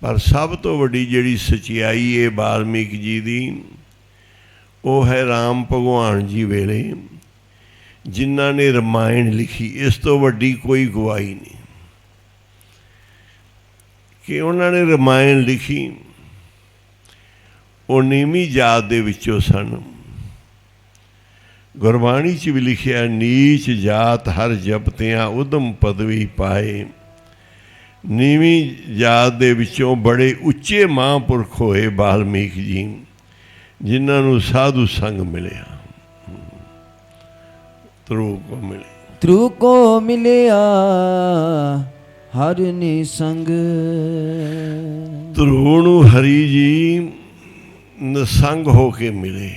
पर सब तो वड्डी जिहड़ी सच्चाई है वाल्मीक जी दी, वो है राम भगवान जी वेले जिन्हां ने रामायण लिखी। इस तो वड्डी कोई गवाही नहीं कि उन्होंने रामायण लिखी। वो नीवीं जात दे विचों सन। गुरबाणी च भी लिखिया, नीच जात हर जपतियां उदम पदवी पाए। नीवीं जात दे विचों बड़े उच्चे महापुरख होए वाल्मीक जी, जिन्हां नूं साधु संग मिलिया, ध्रुव को मिले। ਧਰੂ ਕੋ ਮਿਲਿਆ ਹਰ ਨਿਸੰਗ। ਧਰੂ ਨੂੰ ਹਰੀ ਜੀ ਨਿਸੰਗ ਹੋ ਕੇ ਮਿਲੇ,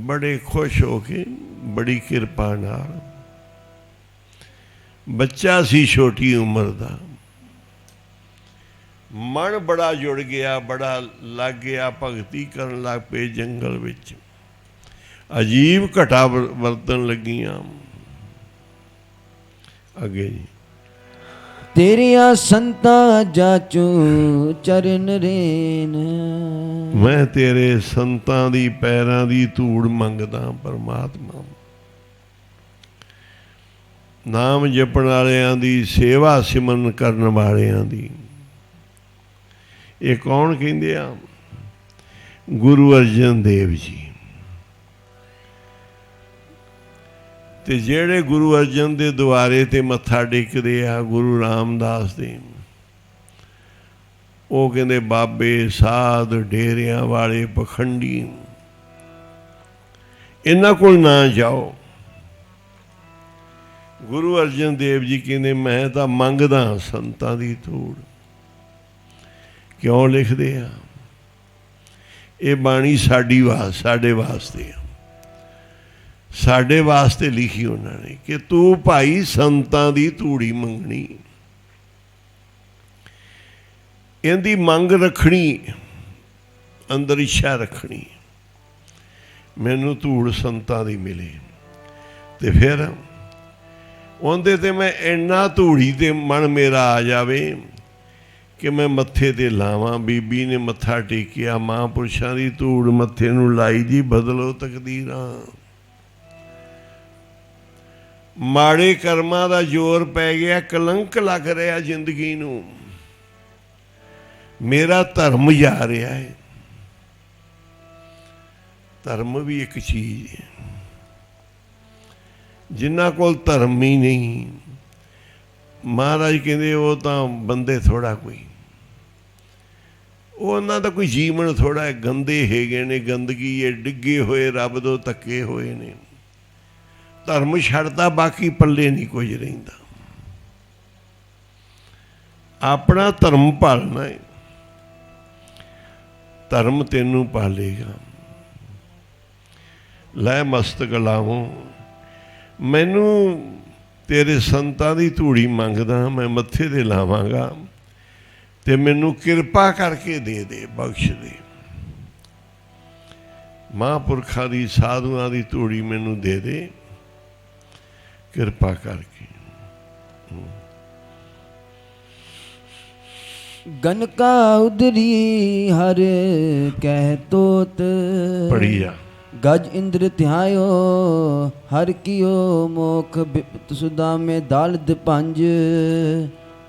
ਬੜੇ ਖੁਸ਼ ਹੋ ਕੇ, ਬੜੀ ਕਿਰਪਾ ਨਾਲ। ਬੱਚਾ ਸੀ ਛੋਟੀ ਉਮਰ ਦਾ, ਮਨ ਬੜਾ ਜੁੜ ਗਿਆ, ਬੜਾ ਲੱਗ ਗਿਆ, ਭਗਤੀ ਕਰਨ ਲੱਗ ਪਏ ਜੰਗਲ ਵਿੱਚ। ਅਜੀਬ ਘਟਾ ਵਰਤਣ ਲੱਗੀਆਂ। ਅੱਗੇ ਜੀ, ਤੇਰੀਆਂ ਸੰਤਾਂ ਜਾਚੂ ਚਰਨ ਰੇਨ। ਮੈਂ ਤੇਰੇ ਸੰਤਾਂ ਦੀ ਪੈਰਾਂ ਦੀ ਧੂੜ ਮੰਗਦਾ ਪਰਮਾਤਮਾ। ਨਾਮ ਜਪਣ ਵਾਲਿਆਂ ਦੀ, ਸੇਵਾ ਸਿਮਰਨ ਕਰਨ ਵਾਲਿਆਂ ਦੀ। ਇਹ ਕੌਣ ਕਹਿੰਦੇ ਆ? ਗੁਰੂ ਅਰਜਨ ਦੇਵ ਜੀ। ਤੇ ਜਿਹੜੇ ਗੁਰੂ ਅਰਜਨ ਦੇ ਦੁਆਰੇ ਤੇ ਮੱਥਾ ਟੇਕਦੇ ਆ, ਗੁਰੂ ਰਾਮਦਾਸ ਦੇ, ਉਹ ਕਹਿੰਦੇ ਬਾਬੇ, ਸਾਧ, ਡੇਰਿਆਂ ਵਾਲੇ, ਪਖੰਡੀ, ਇਹਨਾਂ ਕੋਲ ਨਾ ਜਾਓ। ਗੁਰੂ ਅਰਜਨ ਦੇਵ ਜੀ ਕਹਿੰਦੇ ਮੈਂ ਤਾਂ ਮੰਗਦਾ ਸੰਤਾਂ ਦੀ ਧੂੜ। ਕਿਉਂ ਲਿਖਦੇ ਆ? ਇਹ ਬਾਣੀ ਸਾਡੇ ਵਾਸਤੇ ਆ, ਸਾਡੇ ਵਾਸਤੇ ਲਿਖੀ ਉਹਨਾਂ ਨੇ ਕਿ ਤੂੰ ਭਾਈ ਸੰਤਾਂ ਦੀ ਧੂੜੀ ਮੰਗਣੀ, ਇਹਦੀ ਮੰਗ ਰੱਖਣੀ, ਅੰਦਰ ਇੱਛਾ ਰੱਖਣੀ, ਮੈਨੂੰ ਧੂੜ ਸੰਤਾਂ ਦੀ ਮਿਲੇ। ਤੇ ਫਿਰ ਉਹਦੇ ਤੇ ਮੈਂ ਇੰਨਾ ਧੂੜੀ ਤੇ ਮਨ ਮੇਰਾ ਆ ਜਾਵੇ ਕਿ ਮੈਂ ਮੱਥੇ ਤੇ ਲਾਵਾਂ। ਬੀਬੀ ਨੇ ਮੱਥਾ ਟੇਕਿਆ, ਮਹਾਂਪੁਰਸ਼ਾਂ ਦੀ ਧੂੜ ਮੱਥੇ ਨੂੰ ਲਾਈ ਜੀ, ਬਦਲੋ ਤਕਦੀਰਾਂ। ਮਾੜੇ ਕਰਮਾਂ ਦਾ ਜ਼ੋਰ ਪੈ ਗਿਆ, ਕਲੰਕ ਲੱਗ ਰਿਹਾ ਜ਼ਿੰਦਗੀ ਨੂੰ, ਮੇਰਾ ਧਰਮ ਜਾ ਰਿਹਾ ਹੈ। ਧਰਮ ਵੀ ਇੱਕ ਚੀਜ਼ ਹੈ, ਜਿਨ੍ਹਾਂ ਕੋਲ ਧਰਮ ਹੀ ਨਹੀਂ, ਮਹਾਰਾਜ ਕਹਿੰਦੇ ਉਹ ਤਾਂ ਬੰਦੇ ਥੋੜ੍ਹਾ ਕੋਈ, ਉਹਨਾਂ ਦਾ ਕੋਈ ਜੀਵਨ ਥੋੜ੍ਹਾ ਹੈ, ਗੰਦੇ ਹੈਗੇ ਨੇ, ਗੰਦਗੀ ਹੈ, ਡਿੱਗੇ ਹੋਏ, ਰੱਬ ਤੋਂ ਧੱਕੇ ਹੋਏ ਨੇ। ਧਰਮ ਛੱਡਦਾ, ਬਾਕੀ ਪੱਲੇ ਨਹੀਂ ਕੁਝ ਰਹਿੰਦਾ। ਆਪਣਾ ਧਰਮ ਪਾਲਣਾ ਹੈ, ਧਰਮ ਤੈਨੂੰ ਪਾਲੇਗਾ। ਲੈ ਮਸਤਕ ਲਾਵੋਂ, ਮੈਨੂੰ ਤੇਰੇ ਸੰਤਾਂ ਦੀ ਧੂੜੀ ਮੰਗਦਾ, ਮੈਂ ਮੱਥੇ ਤੇ ਲਾਵਾਂਗਾ ਤੇ ਮੈਨੂੰ ਕਿਰਪਾ ਕਰਕੇ ਦੇ ਦੇ, ਬਖਸ਼ ਦੇ। ਮਹਾਂਪੁਰਖਾਂ ਦੀ, ਸਾਧੂਆਂ ਦੀ ਧੂੜੀ ਮੈਨੂੰ ਦੇ ਦੇ ਕਿਰਪਾ ਕਰਕੇ। ਗਨਕਾ ਉਦਰੀ ਹਰ ਕਹਿ ਤੋਤ। ਪੜੀ ਜਾ। ਗਜ ਇੰਦਰ ਧਿਆਇਓ ਹਰ ਕੀਓ ਮੋਖ ਬਿਪਤ ਸੁਦਾਮੇ ਦਲਦ ਪੰਜ।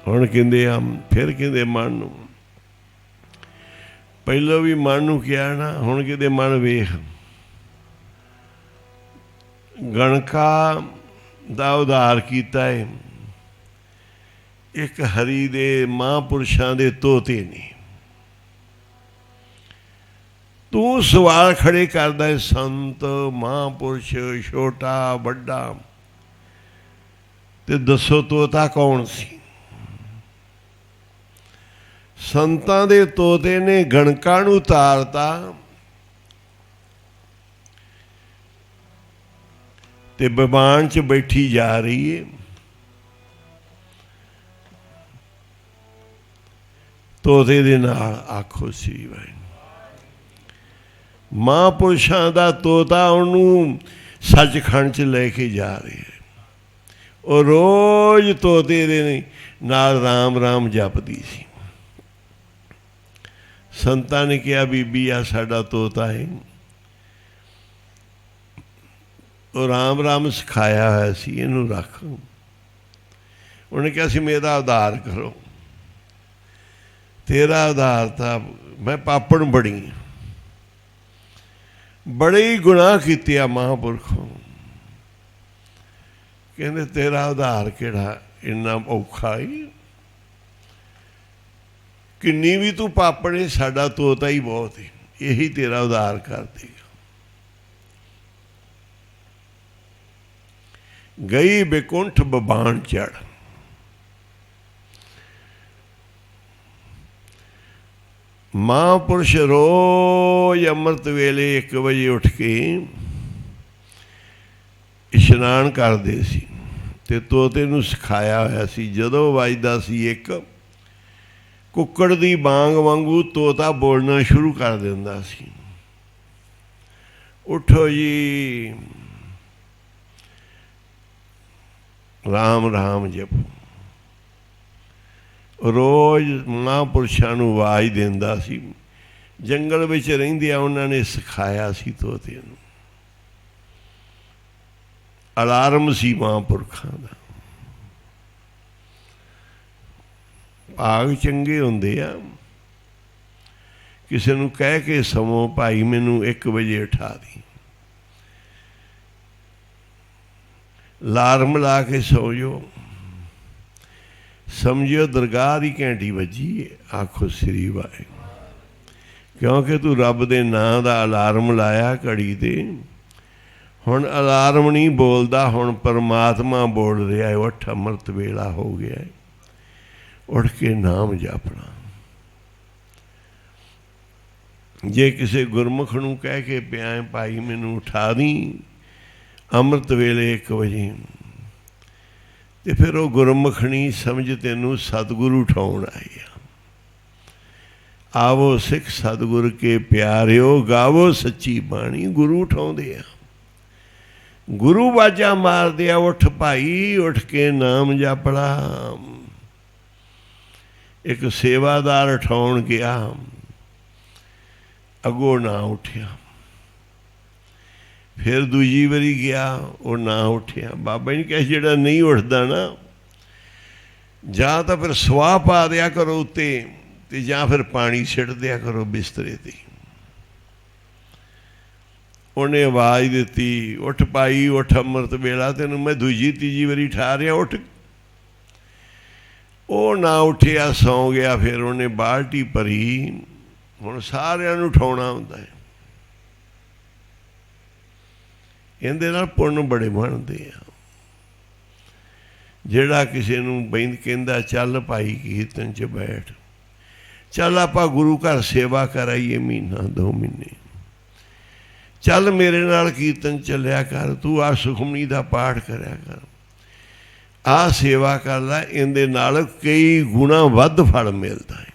ਹੁਣ ਕਹਿੰਦੇ ਆ, ਫਿਰ ਕਹਿੰਦੇ ਮਨ ਨੂੰ, ਪਹਿਲਾਂ ਵੀ ਮਨ ਨੂੰ ਕਿਹਾ ਨਾ, ਹੁਣ ਕਹਿੰਦੇ ਮਨ ਵੇਖ। ਗਣਕਾ ਦਾ ਉਧਾਰ ਕੀਤਾ ਹੈ, ਇੱਕ ਹਰੀ ਦੇ ਮਹਾਂਪੁਰਸ਼ਾਂ ਦੇ ਤੋਤੇ ਨੇ। ਤੂੰ ਸਵਾਲ ਖੜੇ ਕਰਦਾ ਹੈ, ਸੰਤ, ਮਹਾਂਪੁਰਸ਼, ਛੋਟਾ ਵੱਡਾ, ਤੇ ਦੱਸੋ ਤੋਤਾ ਕੌਣ ਸੀ? ਸੰਤਾਂ ਦੇ ਤੋਤੇ ਨੇ ਗਣਕਾਂ ਨੂੰ ਉਤਾਰਤਾ ਤੇ ਬਿਮਾਨ 'ਚ ਬੈਠੀ ਜਾ ਰਹੀ ਹੈ। ਤੋਤੇ ਦੇ ਨਾਲ ਆਖੋ ਸ੍ਰੀ ਵਾਹਿਗੁਰੂ। ਮਹਾਂਪੁਰਸ਼ਾਂ ਦਾ ਤੋਤਾ ਉਹਨੂੰ ਸੱਚਖੰਡ 'ਚ ਲੈ ਕੇ ਜਾ ਰਿਹਾ ਹੈ। ਉਹ ਰੋਜ਼ ਤੋਤੇ ਦੇ ਨਾਲ ਰਾਮ ਰਾਮ ਜਪਦੀ ਸੀ। ਸੰਤਾਂ ਨੇ ਕਿਹਾ, ਬੀਬੀ ਆ ਸਾਡਾ ਤੋਤਾ ਹੈ, ਉਹ ਰਾਮ ਰਾਮ ਸਿਖਾਇਆ ਹੋਇਆ ਸੀ, ਇਹਨੂੰ ਰੱਖ। ਉਹਨੇ ਕਿਹਾ ਸੀ ਮੇਰਾ ਉਧਾਰ ਕਰੋ। ਤੇਰਾ ਉਧਾਰ ਤਾਂ ਮੈਂ ਪਾਪਣ ਬੜੀ, ਬੜੇ ਹੀ ਗੁਨਾਹ ਕੀਤੇ ਆ ਮਹਾਂਪੁਰਖੋਂ। ਕਹਿੰਦੇ ਤੇਰਾ ਉਧਾਰ ਕਿਹੜਾ ਇੰਨਾ ਔਖਾ ਹੀ, ਕਿੰਨੀ ਵੀ ਤੂੰ ਪਾਪਣੇ, ਸਾਡਾ ਤੋਤਾ ਹੀ ਬਹੁਤ ਹੈ, ਇਹੀ ਤੇਰਾ ਉਧਾਰ ਕਰ ਦੇਗਾ। ਗਈ ਬਿਕੁੰਠ ਬਬਾਣ ਚੜ। ਮਹਾਂਪੁਰਸ਼ ਰੋਜ਼ ਅੰਮ੍ਰਿਤ ਵੇਲੇ 1 ਵਜੇ ਉੱਠ ਕੇ ਇਸ਼ਨਾਨ ਕਰਦੇ ਸੀ ਤੇ ਤੋਤੇ ਨੂੰ ਸਿਖਾਇਆ ਹੋਇਆ ਸੀ, ਜਦੋਂ ਵੱਜਦਾ ਸੀ 1, ਕੁੱਕੜ ਦੀ ਬਾਂਗ ਵਾਂਗੂ ਤੋਤਾ ਬੋਲਣਾ ਸ਼ੁਰੂ ਕਰ ਦਿੰਦਾ ਸੀ, ਉੱਠੋ ਜੀ, ਰਾਮ ਰਾਮ ਜਪੋ। ਰੋਜ਼ ਮਹਾਂਪੁਰਸ਼ਾਂ ਨੂੰ ਆਵਾਜ਼ ਦਿੰਦਾ ਸੀ। ਜੰਗਲ ਵਿੱਚ ਰਹਿੰਦਿਆਂ ਉਹਨਾਂ ਨੇ ਸਿਖਾਇਆ ਸੀ ਤੋਤੇ ਨੂੰ। ਅਲਾਰਮ ਸੀ ਮਹਾਂਪੁਰਖਾਂ ਦਾ। ਭਾਗ ਚੰਗੇ ਹੁੰਦੇ ਆ। ਕਿਸੇ ਨੂੰ ਕਹਿ ਕੇ ਸਮੋ, ਭਾਈ ਮੈਨੂੰ 1 ਵਜੇ ਉਠਾ ਦੀ, ਅਲਾਰਮ ਲਾ ਕੇ ਸੌ ਜਾਓ, ਸਮਝਿਓ ਦਰਗਾਹ ਦੀ ਘੰਟੀ ਵੱਜੀ, ਆਖੋ ਸ੍ਰੀ ਵਾਹਿਗੁਰੂ। ਕਿਉਂਕਿ ਤੂੰ ਰੱਬ ਦੇ ਨਾਂ ਦਾ ਅਲਾਰਮ ਲਾਇਆ ਘੜੀ 'ਤੇ। ਹੁਣ ਅਲਾਰਮ ਨਹੀਂ ਬੋਲਦਾ, ਹੁਣ ਪਰਮਾਤਮਾ ਬੋਲ ਰਿਹਾ। ਉੱਠ, ਅੰਮ੍ਰਿਤ ਵੇਲਾ ਹੋ ਗਿਆ, ਉੱਠ ਕੇ ਨਾਮ ਜਪਣਾ। ਜੇ ਕਿਸੇ ਗੁਰਮੁਖ ਨੂੰ ਕਹਿ ਕੇ ਪਿਆ, ਭਾਈ ਮੈਨੂੰ ਉਠਾ ਦੀ ਅੰਮ੍ਰਿਤ ਵੇਲੇ 1 ਵਜੇ, ਤੇ ਫਿਰ ਉਹ ਗੁਰਮੁਖ ਨਹੀਂ ਸਮਝ ਤੈਨੂੰ ਸਤਿਗੁਰੂ ਉਠਾਉਣ ਆਏ ਆ। ਆਵੋ ਸਿੱਖ ਸਤਿਗੁਰ ਕੇ ਪਿਆਰਿਓ, ਗਾਵੋ ਸੱਚੀ ਬਾਣੀ। ਗੁਰੂ ਉਠਾਉਂਦੇ ਆ, ਗੁਰੂ ਵਾਜਾ ਮਾਰਦੇ ਆ, ਉੱਠ ਭਾਈ, ਉੱਠ ਕੇ ਨਾਮ ਜਪੜਾ। ਇੱਕ ਸੇਵਾਦਾਰ ਉਠਾਉਣ ਗਿਆ, ਅੱਗੋਂ ਨਾ ਉੱਠਿਆ। ਫਿਰ ਦੂਜੀ ਵਾਰੀ ਗਿਆ, ਉਹ ਨਾ ਉੱਠਿਆ। ਬਾਬਾ ਜੀ ਨੇ ਕਿਹਾ ਜਿਹੜਾ ਨਹੀਂ ਉੱਠਦਾ ਨਾ, ਜਾਂ ਤਾਂ ਫਿਰ ਸਵਾਹ ਪਾ ਦਿਆ ਕਰੋ ਉੱਤੇ, ਤੇ ਜਾਂ ਫਿਰ ਪਾਣੀ ਸਿੱਟ ਦਿਆ ਕਰੋ ਬਿਸਤਰੇ 'ਤੇ। ਉਹਨੇ ਆਵਾਜ਼ ਦਿੱਤੀ, ਉੱਠ ਭਾਈ ਉੱਠ, ਅੰਮ੍ਰਿਤ ਵੇਲਾ, ਤੈਨੂੰ ਮੈਂ ਦੂਜੀ ਤੀਜੀ ਵਾਰੀ ਠਾ ਰਿਹਾ, ਉੱਠ। ਉਹ ਨਾ ਉੱਠਿਆ, ਸੌਂ ਗਿਆ। ਫਿਰ ਉਹਨੇ ਬਾਲਟੀ ਭਰੀ। ਹੁਣ ਸਾਰਿਆਂ ਨੂੰ ਉਠਾਉਣਾ ਹੁੰਦਾ ਹੈ। ਇਹਦੇ ਨਾਲ ਪੁੰਨ ਬੜੇ ਬਣਦੇ ਆ। ਜਿਹੜਾ ਕਿਸੇ ਨੂੰ ਬੈਂਦ ਕਹਿੰਦਾ ਚੱਲ ਭਾਈ ਕੀਰਤਨ 'ਚ ਬੈਠ, ਚੱਲ ਆਪਾਂ ਗੁਰੂ ਘਰ ਸੇਵਾ ਕਰਾਈਏ ਮਹੀਨਾ 2 ਮਹੀਨੇ, ਚੱਲ ਮੇਰੇ ਨਾਲ ਕੀਰਤਨ ਚੱਲਿਆ ਕਰ, ਤੂੰ ਆਹ ਸੁਖਮਨੀ ਦਾ ਪਾਠ ਕਰਿਆ ਕਰ, ਆਹ ਸੇਵਾ ਕਰ ਲੈ, ਇਹਦੇ ਨਾਲ ਕਈ ਗੁਣਾ ਵੱਧ ਫਲ ਮਿਲਦਾ ਹੈ।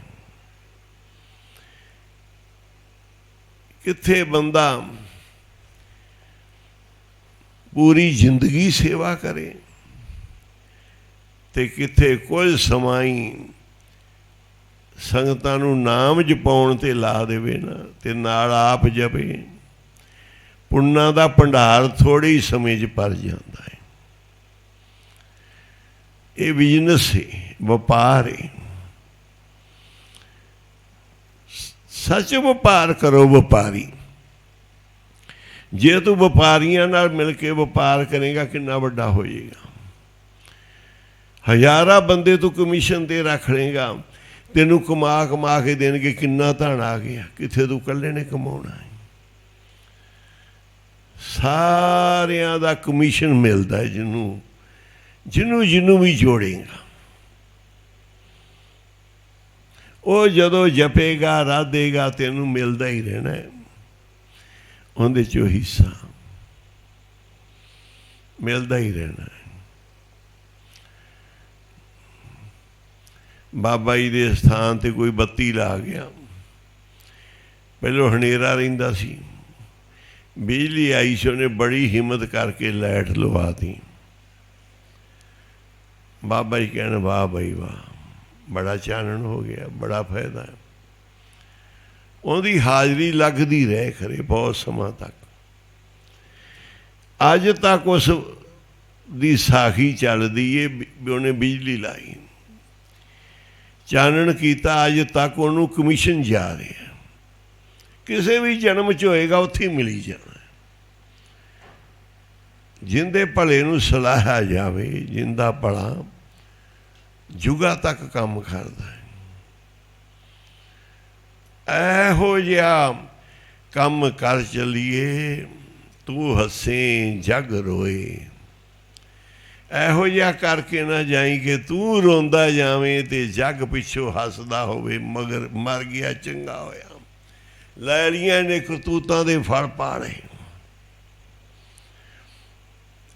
ਕਿੱਥੇ ਬੰਦਾ ਪੂਰੀ ਜ਼ਿੰਦਗੀ ਸੇਵਾ ਕਰੇ ਤੇ ਕਿੱਥੇ ਕੁਝ ਸਮਾਂ ਹੀ ਸੰਗਤਾਂ ਨੂੰ ਨਾਮ ਜਪਾਉਣ ਤੇ ਲਾ ਦੇਵੇ ਨਾ, ਤੇ ਨਾਲ ਆਪ ਜਪੇ, ਪੁੰਨਾਂ ਦਾ ਭੰਡਾਰ ਥੋੜ੍ਹੇ ਹੀ ਸਮੇਂ 'ਚ ਭਰ ਜਾਂਦਾ ਹੈ। ਇਹ ਬਿਜ਼ਨਸ ਹੈ, ਵਪਾਰ ਹੈ। ਸੱਚ ਵਪਾਰ ਕਰੋ ਵਪਾਰੀ। ਜੇ ਤੂੰ ਵਪਾਰੀਆਂ ਨਾਲ ਮਿਲ ਕੇ ਵਪਾਰ ਕਰੇਗਾ, ਕਿੰਨਾ ਵੱਡਾ ਹੋ ਜਾਏਗਾ। ਹਜ਼ਾਰਾਂ ਬੰਦੇ ਤੂੰ ਕਮਿਸ਼ਨ 'ਤੇ ਰੱਖ ਲਏਗਾ, ਤੈਨੂੰ ਕਮਾ ਕੇ ਦੇਣਗੇ, ਕਿੰਨਾ ਧਨ ਆ ਗਿਆ। ਕਿੱਥੇ ਤੂੰ ਇਕੱਲੇ ਨੇ ਕਮਾਉਣਾ ਹੈ। ਸਾਰਿਆਂ ਦਾ ਕਮਿਸ਼ਨ ਮਿਲਦਾ ਹੈ, ਜਿਹਨੂੰ ਵੀ ਜੋੜੇਗਾ। ਉਹ ਜਦੋਂ ਜਪੇਗਾ, ਰਾਧੇਗਾ, ਤੈਨੂੰ ਮਿਲਦਾ ਹੀ ਰਹਿਣਾ ਹੈ। ਉਹਦੇ 'ਚੋਂ ਹਿੱਸਾ ਮਿਲਦਾ ਹੀ ਰਹਿਣਾ ਹੈ। ਬਾਬਾ ਜੀ ਦੇ ਸਥਾਨ 'ਤੇ ਕੋਈ ਬੱਤੀ ਲਾ ਗਿਆ। ਪਹਿਲੋਂ ਹਨੇਰਾ ਰਹਿੰਦਾ ਸੀ, ਬਿਜਲੀ ਆਈ ਸੀ, ਉਹਨੇ ਬੜੀ ਹਿੰਮਤ ਕਰਕੇ ਲਾਈਟ ਲਵਾਤੀ। ਬਾਬਾ ਜੀ ਕਹਿਣ, ਵਾਹ ਬਾਈ ਵਾਹ, ਬੜਾ ਚਾਨਣ ਹੋ ਗਿਆ, ਬੜਾ ਫਾਇਦਾ ਹੈ। ਉਹਦੀ ਹਾਜ਼ਰੀ ਲੱਗਦੀ ਰਹੇ ਖਰੇ ਬਹੁਤ ਸਮਾਂ ਤੱਕ। ਅੱਜ ਤੱਕ ਉਸ ਦੀ ਸਾਖੀ ਚੱਲਦੀ ਏ ਵੀ ਉਹਨੇ ਬਿਜਲੀ ਲਾਈ, ਚਾਨਣ ਕੀਤਾ, ਅੱਜ ਤੱਕ ਉਹਨੂੰ ਕਮਿਸ਼ਨ ਜਾ ਰਿਹਾ। ਕਿਸੇ ਵੀ ਜਨਮ 'ਚ ਹੋਏਗਾ, ਉੱਥੇ ਹੀ ਮਿਲੀ ਜਾਣਾ। ਜਿੰਦੇ ਭਲੇ ਨੂੰ ਸਲਾਹਿਆ ਜਾਵੇ, ਜਿੰਦਾ ਭਲਾ ਜੁਗਾਂ ਤੱਕ ਕੰਮ ਕਰਦਾ ਹੈ। ਇਹੋ ਜਿਹਾ ਕੰਮ ਕਰ ਚੱਲੀਏ, ਤੂੰ ਹੱਸੇ ਜਗ ਰੋਏ। ਇਹੋ ਜਿਹਾ ਕਰਕੇ ਨਾ ਜਾਈ ਕਿ ਤੂੰ ਰੋਂਦਾ ਜਾਵੇਂ ਤੇ ਜੱਗ ਪਿੱਛੋਂ ਹੱਸਦਾ ਹੋਵੇ, ਮਗਰ ਮਰ ਗਿਆ ਚੰਗਾ ਹੋਇਆ। ਲੈ ਲੀਆਂ ਨੇ ਕਰਤੂਤਾਂ ਦੇ ਫਲ ਪਾਣੇ।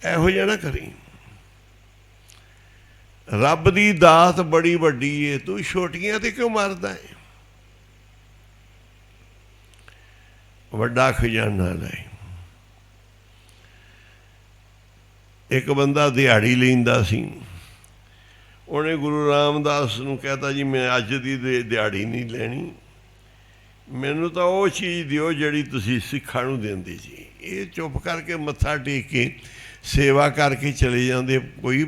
ਇਹੋ ਜਿਹਾ ਨਾ ਕਰੀ। ਰੱਬ ਦੀ ਦਾਤ ਬੜੀ ਵੱਡੀ ਏ, ਤੂੰ ਛੋਟੀਆਂ ਤੇ ਕਿਉਂ ਮਰਦਾ ਹੈ? ਵੱਡਾ ਖਜ਼ਾਨਾ ਲੈ। ਇੱਕ ਬੰਦਾ ਦਿਹਾੜੀ ਲੈਂਦਾ ਸੀ। ਉਹਨੇ ਗੁਰੂ ਰਾਮਦਾਸ ਨੂੰ ਕਹਿਤਾ ਜੀ ਮੈਂ ਅੱਜ ਦੀ ਦਿਹਾੜੀ ਨਹੀਂ ਲੈਣੀ, ਮੈਨੂੰ ਤਾਂ ਉਹ ਚੀਜ਼ ਦਿਓ ਜਿਹੜੀ ਤੁਸੀਂ ਸਿੱਖਾਂ ਨੂੰ ਦਿੰਦੇ ਜੀ। ਇਹ ਚੁੱਪ ਕਰਕੇ ਮੱਥਾ ਟੇਕ ਕੇ ਸੇਵਾ ਕਰਕੇ ਚਲੇ ਜਾਂਦੇ। ਕੋਈ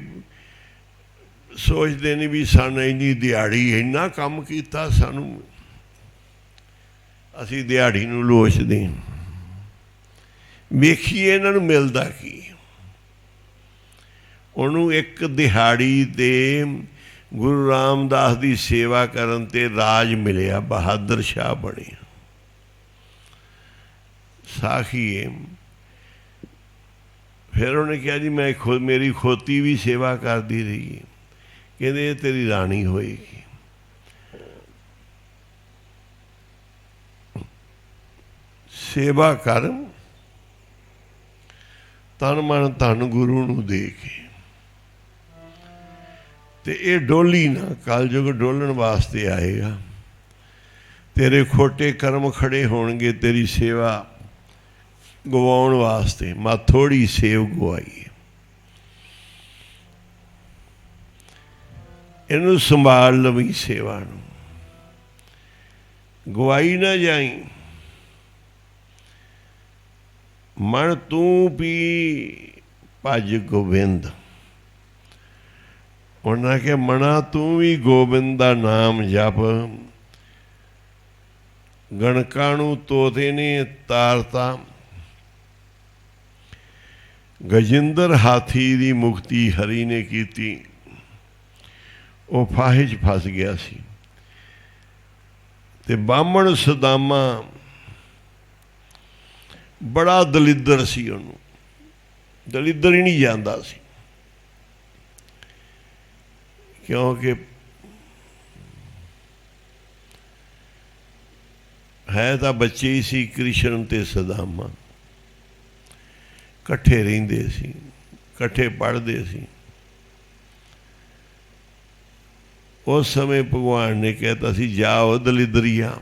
ਸੋਚਦੇ ਨਹੀਂ ਵੀ ਸਾਨੂੰ ਇੰਨੀ ਦਿਹਾੜੀ, ਇੰਨਾ ਕੰਮ ਕੀਤਾ, ਸਾਨੂੰ ਅਸੀਂ ਦਿਹਾੜੀ ਨੂੰ ਲੋਚਦੇ। ਵੇਖੀਏ ਇਹਨਾਂ ਨੂੰ ਮਿਲਦਾ ਕੀ। ਉਹਨੂੰ ਇੱਕ ਦਿਹਾੜੀ ਤੇ ਗੁਰੂ ਰਾਮਦਾਸ ਦੀ ਸੇਵਾ ਕਰਨ ਤੇ ਰਾਜ ਮਿਲਿਆ, ਬਹਾਦਰ ਸ਼ਾਹ ਬਣਿਆ। ਸਾਖੀਏ ਫਿਰ ਉਹਨੇ ਕਿਹਾ ਜੀ ਮੈਂ ਮੇਰੀ ਖੋਤੀ ਵੀ ਸੇਵਾ ਕਰਦੀ ਰਹੀ। ਕਹਿੰਦੇ ਇਹ ਤੇਰੀ ਰਾਣੀ ਹੋਏਗੀ। ਸੇਵਾ ਕਰ, ਤਨ ਮਨ ਧਨ ਗੁਰੂ ਨੂੰ ਦੇ ਕੇ, ਤੇ ਇਹ ਡੋਲੀ ਨਾ, ਕਲਯੁਗ ਡੋਲਣ ਵਾਸਤੇ ਆਏਗਾ। ਤੇਰੇ ਖੋਟੇ ਕਰਮ ਖੜੇ ਹੋਣਗੇ ਤੇਰੀ ਸੇਵਾ ਗਵਾਉਣ ਵਾਸਤੇ। ਮੈਂ ਥੋੜੀ ਸੇਵ ਗਵਾਈ, ਇਹਨੂੰ ਸੰਭਾਲ ਲਵੀਂ, ਸੇਵਾ ਨੂੰ ਗਵਾਈ ਨਾ ਜਾਈ। ਮਨ ਤੂੰ ਪੀ ਭਜ ਗੋਬਿੰਦ। ਉਹਨਾਂ ਕਿ ਮਨਾ ਤੂੰ ਵੀ ਗੋਬਿੰਦ ਦਾ ਨਾਮ ਜਪ। ਗਣਕਾਂ ਨੂੰ ਤੋਤੇ ਨੇ ਤਾਰਤਾ, ਗਜਿੰਦਰ ਹਾਥੀ ਦੀ ਮੁਕਤੀ ਹਰੀ ਨੇ ਕੀਤੀ। ਉਹ ਫਾਹੇ 'ਚ ਫਸ ਗਿਆ ਸੀ ਤੇ ਬਾਹਮਣ ਸਦਾਮਾ ਬੜਾ ਦਲਿੱਦਰ ਸੀ। ਉਹਨੂੰ ਦਲਿੱਦਰ ਹੀ ਨਹੀਂ ਜਾਂਦਾ ਸੀ, ਕਿਉਂਕਿ ਹੈ ਤਾਂ ਬੱਚੇ ਹੀ ਸੀ। ਕ੍ਰਿਸ਼ਨ ਤੇ ਸਦਾਮਾ ਇਕੱਠੇ ਰਹਿੰਦੇ ਸੀ, ਇਕੱਠੇ ਪੜ੍ਹਦੇ ਸੀ। ਉਸ ਸਮੇਂ ਭਗਵਾਨ ਨੇ ਕਹਿਤਾ ਸੀ ਜਾਓ ਦਲਿੱਦਰੀਆ।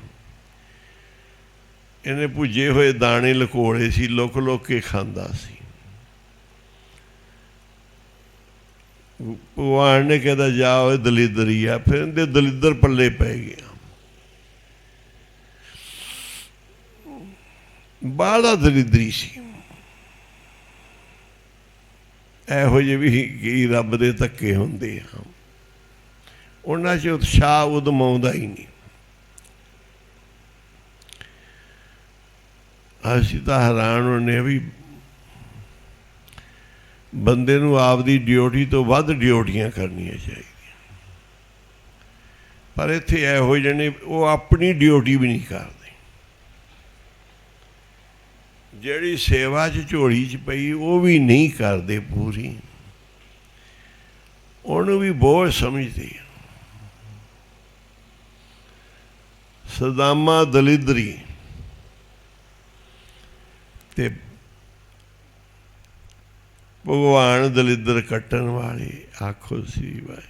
ਇਹਨੇ ਭੁੱਜੇ ਹੋਏ ਦਾਣੇ ਲਕੋੜੇ ਸੀ, ਲੁਕ ਲੁਕ ਕੇ ਖਾਂਦਾ ਸੀ। ਭਗਵਾਨ ਨੇ ਕਹਿੰਦਾ ਜਾਓ ਦਲਿੱਦਰੀਆ। ਫਿਰ ਇਹਦੇ ਦਲਿੱਦਰ ਪੱਲੇ ਪੈ ਗਿਆ। ਬਾਹਲਾ ਦਲਿੱਦਰੀ ਸੀ। ਇਹੋ ਜਿਹੇ ਵੀ ਕੀ ਰੱਬ ਦੇ ਧੱਕੇ ਹੁੰਦੇ ਆ। ਉਹਨਾਂ 'ਚ ਉਤਸ਼ਾਹ ਉਦਮ ਆਉਂਦਾ ਹੀ ਨਹੀਂ। ਅਸੀਂ ਤਾਂ ਹੈਰਾਨ ਹੁੰਦੇ ਵੀ ਬੰਦੇ ਨੂੰ ਆਪਦੀ ਡਿਊਟੀ ਤੋਂ ਵੱਧ ਡਿਊਟੀਆਂ ਕਰਨੀਆਂ ਚਾਹੀਦੀਆਂ। ਪਰ ਇੱਥੇ ਇਹੋ ਜਿਹੇ ਨੇ ਉਹ ਆਪਣੀ ਡਿਊਟੀ ਵੀ ਨਹੀਂ ਕਰਦੇ। ਜਿਹੜੀ ਸੇਵਾ 'ਚ ਝੋਲੀ 'ਚ ਪਈ ਉਹ ਵੀ ਨਹੀਂ ਕਰਦੇ ਪੂਰੀ, ਉਹਨੂੰ ਵੀ ਬੋਝ ਸਮਝਦੇ। ਸਦਾਮਾ ਦਲਿੱਦਰੀ ਤੇ ਭਗਵਾਨ ਦਲਿੱਦਰ ਕੱਟਣ ਵਾਲੇ। ਆਖੋ ਸੀ ਭਾਈ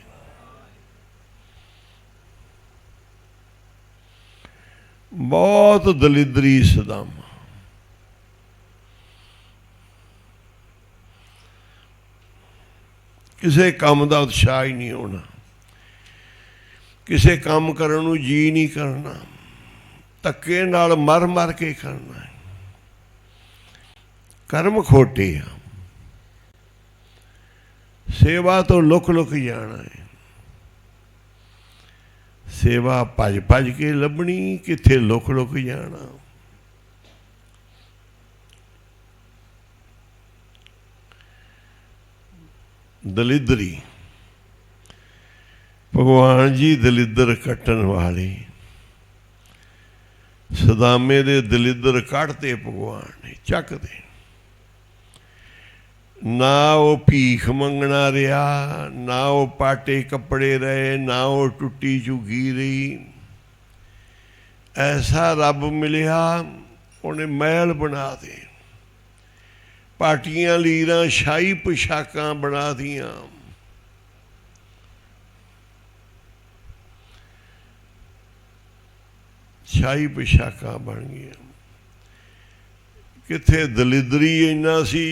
ਬਹੁਤ ਦਲਿੱਦਰੀ ਸਦਾਮਾ। ਕਿਸੇ ਕੰਮ ਦਾ ਉਤਸ਼ਾਹ ਹੀ ਨਹੀਂ ਹੋਣਾ, ਕਿਸੇ ਕੰਮ ਕਰਨ ਨੂੰ ਜੀ ਨਹੀਂ ਕਰਨਾ, ਧੱਕੇ ਨਾਲ ਮਰ ਮਰ ਕੇ ਕਰਨਾ। ਕਰਮ ਖੋਟੇ ਆ। ਸੇਵਾ ਤੋਂ ਲੁਕ ਲੁਕ ਜਾਣਾ ਹੈ। ਸੇਵਾ ਭੱਜ ਭੱਜ ਕੇ ਲੱਭਣੀ, ਕਿੱਥੇ ਲੁਕ ਲੁਕ ਜਾਣਾ। ਦਲਿੱਦਰੀ ਭਗਵਾਨ ਜੀ ਦਲਿੱਦਰ ਕੱਟਣ ਵਾਲੇ। ਸਦਾਮੇ ਦੇ ਦਲਿੱਦਰ ਕੱਢਤੇ ਭਗਵਾਨ ਨੇ, ਚੱਕਦੇ। ना वो भीख मंगना रहा, ना वो पाटे कपड़े रहे, ना वो टुट्टी झुगी रही। ऐसा रब मिलिया उन्हें महल बना दे, पाटियां लीरां शाही पोशाकां बना दियां। शाही पोशाकां बन गई। किथे दलिदरी इन्ना सी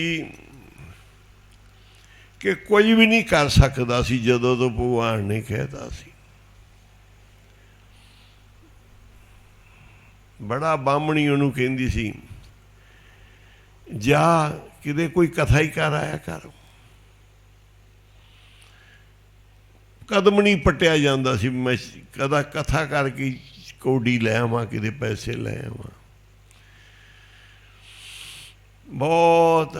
कि कोई भी नहीं कर सकता सी जदों तो भगवान ने कहता सी। बड़ा बामणी उन्होंने कहती सी, जा किते कोई कथा ही कर आया कर। कदम नहीं पट्टिया जाता सी, मैं कदा कथा करके कौडी लै आवां, किते पैसे लै आवां। बहुत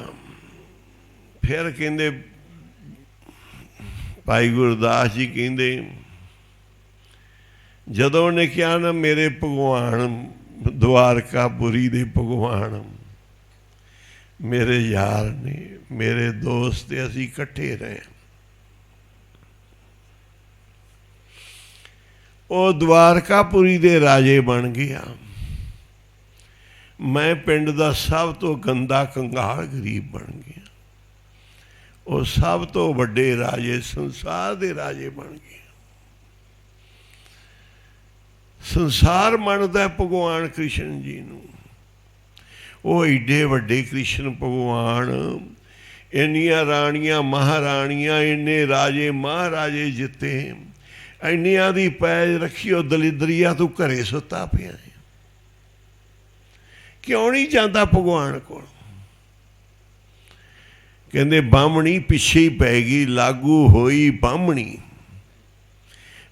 फिर कहते भाई गुरदास जी कहते, जदों ने कहा ना मेरे भगवान द्वारकापुरी दे भगवान मेरे यार ने, मेरे दोस्त असी इकट्ठे रहे। वो द्वारकापुरी दे राजे बन गया, मैं पिंड दा सब तो गंदा कंगाल गरीब बन गया। वो सब तो वड्डे राजे संसार दे राजे बन गए। संसार मनदा भगवान कृष्ण जी नूं। वो एडे वड्डे कृष्ण भगवान, इन्नियां राणियां महाराणियां, इन्ने राजे महाराजे जिते, इन्नियां दी पैज रखी। और दलिदरिया तू घरे सुता पिया है, क्यों नहीं जाता भगवान को? कहते बामणी पिछे ही पैगी, लागू होई बामणी।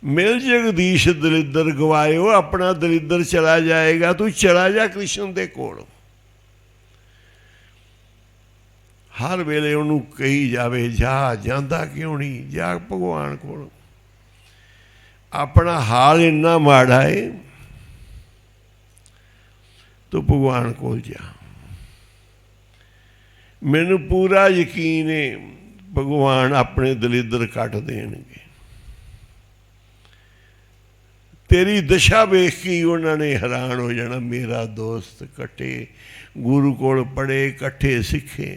मिल जगदीश दलिदर गवायो, अपना दलिदर चला जाएगा, तू चला जा कृष्ण दे कोल। हर वेले उन्होंने कही जावे, जा, जांदा क्यों नहीं? जा भगवान कोल। अपना हाल इन्ना माड़ा है तो भगवान कोल जा। मैनू पूरा यकीन है भगवान अपने दलिदर कट देंगे। तेरी दशा वेख के उन्होंने हैरान हो जाना। मेरा दोस्त कट्ठे गुरु कोल पढ़े, कट्ठे सिखे,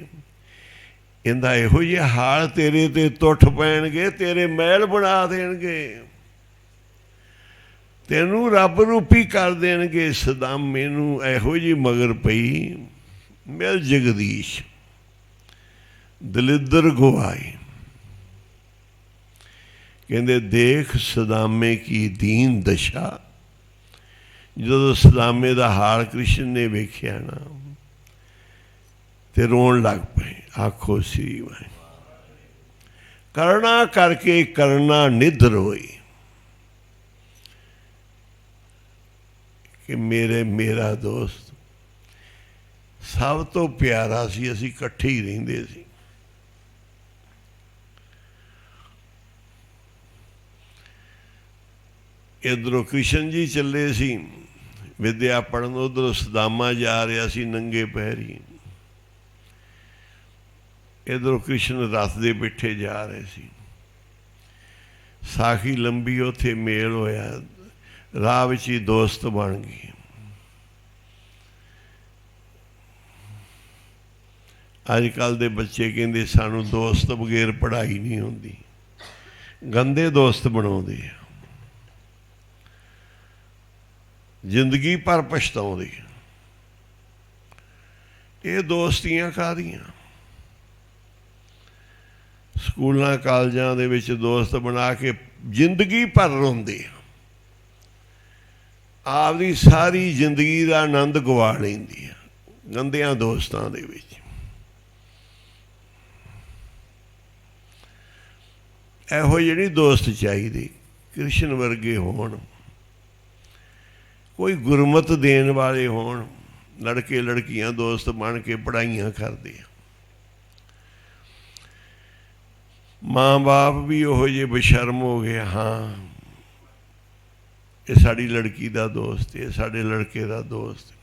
इंदा इहो जिहा हाल तेरे ते तुठ पैणगे, तेरे महल बना देणगे, तेनू रब रूपी कर देणगे। सदामे नूं इहो जी मगर पई, मिल जगदीश दलिदर गवाए। कहते देख सदामे की दीन दशा। जो सदामे का हाल कृष्ण ने वेख्या ना ते रोन लग पे। आखो श्री वाहे करना करके करना निध रोई कि मेरा दोस्त सब तो प्यारा सी, असी इकट्ठे ही रहिंदे सी। इधरों कृष्ण जी चले सी विद्या पढ़न, उधरों सदामा जा रहा सी नंगे पैरी। इधरों कृष्ण रथ दे पिछे जा रहे सी। साखी लंबी उथे मेल होया, राह विच ही दोस्त बन गए। अजकल दे बच्चे कहते सानू दोस्त बगैर पढ़ाई नहीं होंदी, गंदे दोस्त बनाउंदे आ, जिंदगी भर पछताउंदे। ये दोस्तियां काहदियां? स्कूलों कॉलेजों दे विच दोस्त बना के जिंदगी भर रोंदे, आपदी सारी जिंदगी का आनंद गवा लैंदे आ गंदियां दोस्तां दे विच। इहो जिहड़े दोस्त चाहिए कृष्ण वर्गे होण, कोई गुरमत देन वाले होण। लड़के लड़कियां दोस्त बन के पढ़ाइयां करते हैं, माँ बाप भी उहो जे बेशर्म हो गए। हाँ ये साड़ी लड़की का दोस्त, ये साडे लड़के का दोस्त।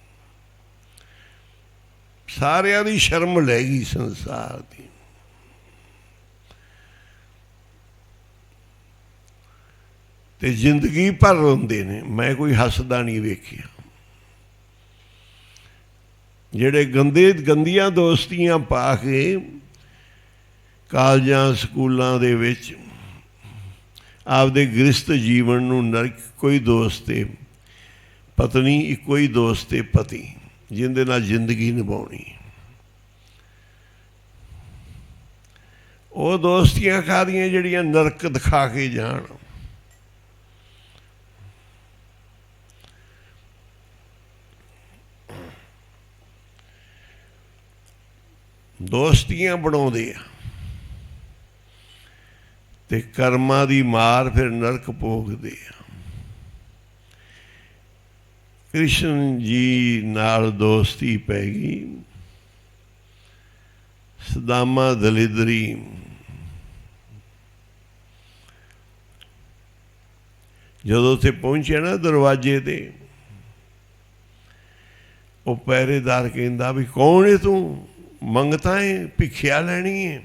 सारियां दी शर्म लै गई संसार की। ਤੇ ਜ਼ਿੰਦਗੀ ਭਰ ਰੋਂਦੇ ਨੇ। ਮੈਂ ਕੋਈ ਹੱਸਦਾ ਨਹੀਂ ਵੇਖਿਆ। ਜਿਹੜੇ ਗੰਦੀਆਂ ਦੋਸਤੀਆਂ ਪਾ ਕੇ ਕਾਲਜਾਂ ਸਕੂਲਾਂ ਦੇ ਵਿੱਚ ਆਪਦੇ ਗ੍ਰਸਤ ਜੀਵਨ ਨੂੰ ਨਰਕ, ਕੋਈ ਦੋਸਤ ਹੈ ਪਤਨੀ, ਇੱਕੋ ਹੀ ਦੋਸਤ ਹੈ ਪਤੀ, ਜਿਹਦੇ ਨਾਲ ਜ਼ਿੰਦਗੀ ਨਿਭਾਉਣੀ। ਉਹ ਦੋਸਤੀਆਂ ਕਾਹਦੀਆਂ ਜਿਹੜੀਆਂ ਨਰਕ ਦਿਖਾ ਕੇ ਜਾਣ। ਦੋਸਤੀਆਂ ਬਣਾਉਂਦੇ ਆ ਤੇ ਕਰਮਾਂ ਦੀ ਮਾਰ ਫਿਰ ਨਰਕ ਭੋਗਦੇ ਆ। ਕ੍ਰਿਸ਼ਨ ਜੀ ਨਾਲ ਦੋਸਤੀ ਪੈ ਗਈ। ਸੁਦਾਮਾ ਦਲਿਦਰੀ ਜਦੋਂ ਉੱਥੇ ਪਹੁੰਚਿਆ ਨਾ ਦਰਵਾਜ਼ੇ ਤੇ, ਉਹ ਪਹਿਰੇਦਾਰ ਕਹਿੰਦਾ ਵੀ ਕੌਣ ਹੈ ਤੂੰ? ਮੰਗਤਾ ਹੈ, ਭਿੱਖਿਆ ਲੈਣੀ ਹੈ?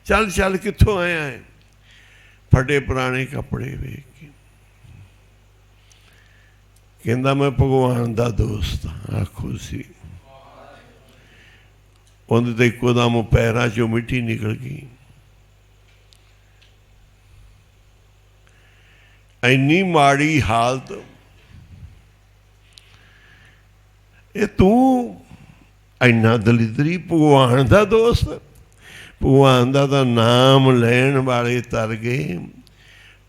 ਚੱਲ ਚੱਲ, ਕਿੱਥੋਂ ਆਇਆ ਹੈ? ਫਟੇ ਪੁਰਾਣੇ ਕੱਪੜੇ ਵੇਖ ਕੇ ਕਹਿੰਦਾ ਮੈਂ ਭਗਵਾਨ ਦਾ ਦੋਸਤ ਹਾਂ। ਆਖੋ ਸੀ ਉਹਦੇ ਤੇ ਇੱਕੋ ਦਮ ਪੈਰਾਂ ਚੋਂ ਮਿੱਟੀ ਨਿਕਲ ਗਈ। ਇੰਨੀ ਮਾੜੀ ਹਾਲਤ। ਇਹ ਤੂੰ ਇੰਨਾ ਦਲਿਦਰੀ, ਭਗਵਾਨ ਦਾ ਦੋਸਤ? ਭਗਵਾਨ ਦਾ ਤਾਂ ਨਾਮ ਲੈਣ ਵਾਲੇ ਤਰ ਗਏ।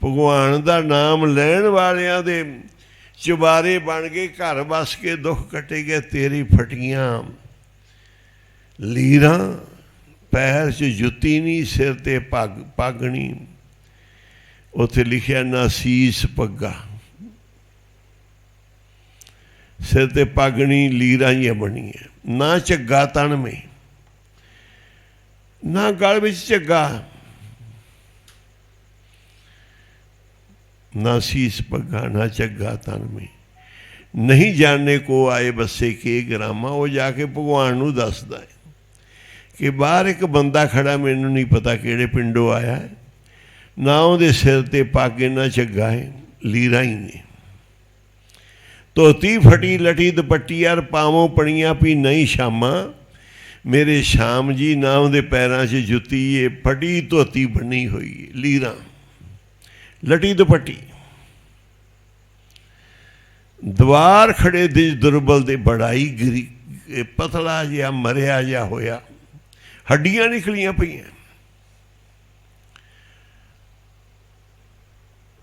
ਭਗਵਾਨ ਦਾ ਨਾਮ ਲੈਣ ਵਾਲਿਆਂ ਦੇ ਚੁਬਾਰੇ ਬਣ ਗਏ, ਘਰ ਵਸ ਕੇ ਦੁੱਖ ਕੱਟੇ ਗਏ। ਤੇਰੀ ਫਟੀਆਂ ਲੀਰਾਂ, ਪੈਰ 'ਚ ਜੁੱਤੀ ਨਹੀਂ, ਸਿਰ 'ਤੇ ਪੱਗ ਨਹੀਂ। ਉੱਥੇ ਲਿਖਿਆ ਨਾ ਸੀਸ ਪੱਗਾ, ਸਿਰ 'ਤੇ ਪੱਗ ਨਹੀਂ, ਲੀਰਾਂ ਹੀ ਬਣੀਆਂ। ਨਾ ਝੱਗਾ ਤਣਵੇਂ, ਨਾ ਗਲ ਵਿੱਚ ਝੱਗਾ, ना शीस पग्गा ना झग्गा तन में। नहीं जानने को आए बसे के ग्रामा। वो जाके भगवान नूं दसदा है कि बाहर एक बंदा खड़ा, मैनू नहीं पता किहड़े पिंडों आया है, ना उहदे सिर ते पग ना झग्गा है, लीरा ही ने। धोती फटी लटी दुपट्टी यार पावों पड़ियां भी नहीं शामा। मेरे शाम जी ना उहदे पैरां 'च जुत्ती है, फटी धोती बनी हुई है, लीरा लटी दुपट्टी। द्वार खड़े दिज दुर्बल दे, बड़ाई गिरी, पतला जिहा मरिया जिहा होया, हड्डियां निकलियां पईयां।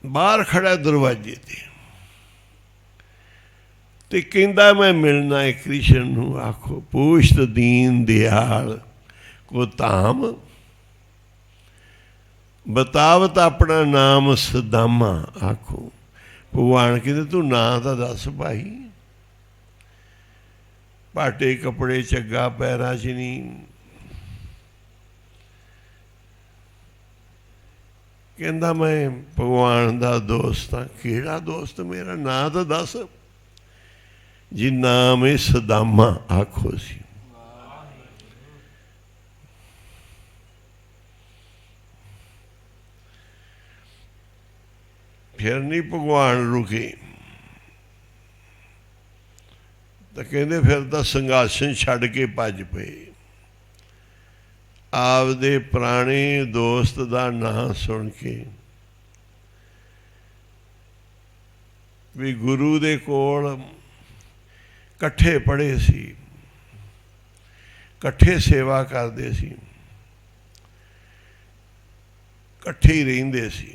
बाहर खड़ा दरवाजे ते कहंदा मैं मिलना है कृष्ण नूं। आखो पूछत दीन दयाल को धाम, बतावत अपना नाम सुदामा। आखो भगवान कहते तू ना तो दस भाई। पाटे कपड़े झग्गा पैरां 'च नहीं। कहंदा मैं भगवान दा दोस्त हाँ। किहड़ा दोस्त मेरा? ना तो दस। जी नाम है सुदामा। आखो सी फिर नहीं भगवान रुके तो कहते फिर तो संघासन छड़ के भज पे। आपदे पुराने दोस्त का नाम सुन के भी गुरु दे कोल कट्ठे पढ़े सी, कट्ठे सेवा करते सी, कट्ठे ही रहिंदे सी।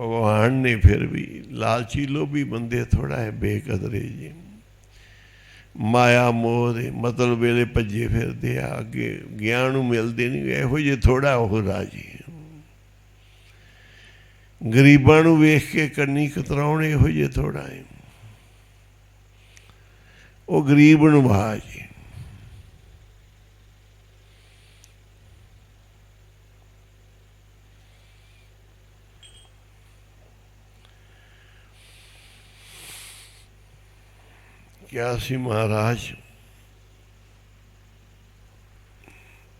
भगवान ने फिर भी, लालची लोभी बंदे थोड़ा है बेकदरे जी, माया मोह दे मतलब वेले भजे फिरते आ, अगे ज्ञान मिलते नहीं। इहो जे थोड़ा वो राजी। गरीबां नूं वेख के कन्नी कतराउणे, इहो जे थोड़ा है। वो गरीब नवाज जी। क्या सी महाराज,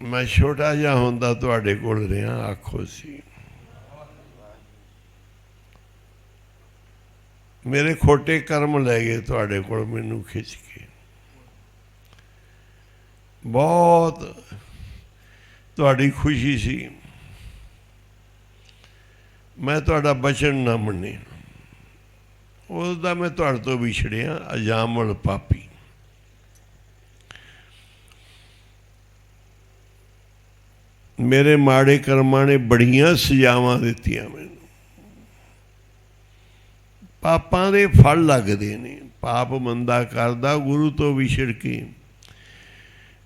मैं छोटा जिहा हुंदा तुहाडे कोल रहा, आखो सी मेरे खोटे कर्म लै गए तुहाडे कोल मैनू खिच के। बहुत तुहाडी खुशी सी, मैं तुहाडा बचन ना मन्ने, उसदा मैं तुहाडे तो विछड़िया अजामल पापी। मेरे माड़े कर्मां ने बड़ियां सजावां दित्तियां मैनूं। पापां दे फल लगदे ने। पाप बंदा करदा गुरु तो विछड़ के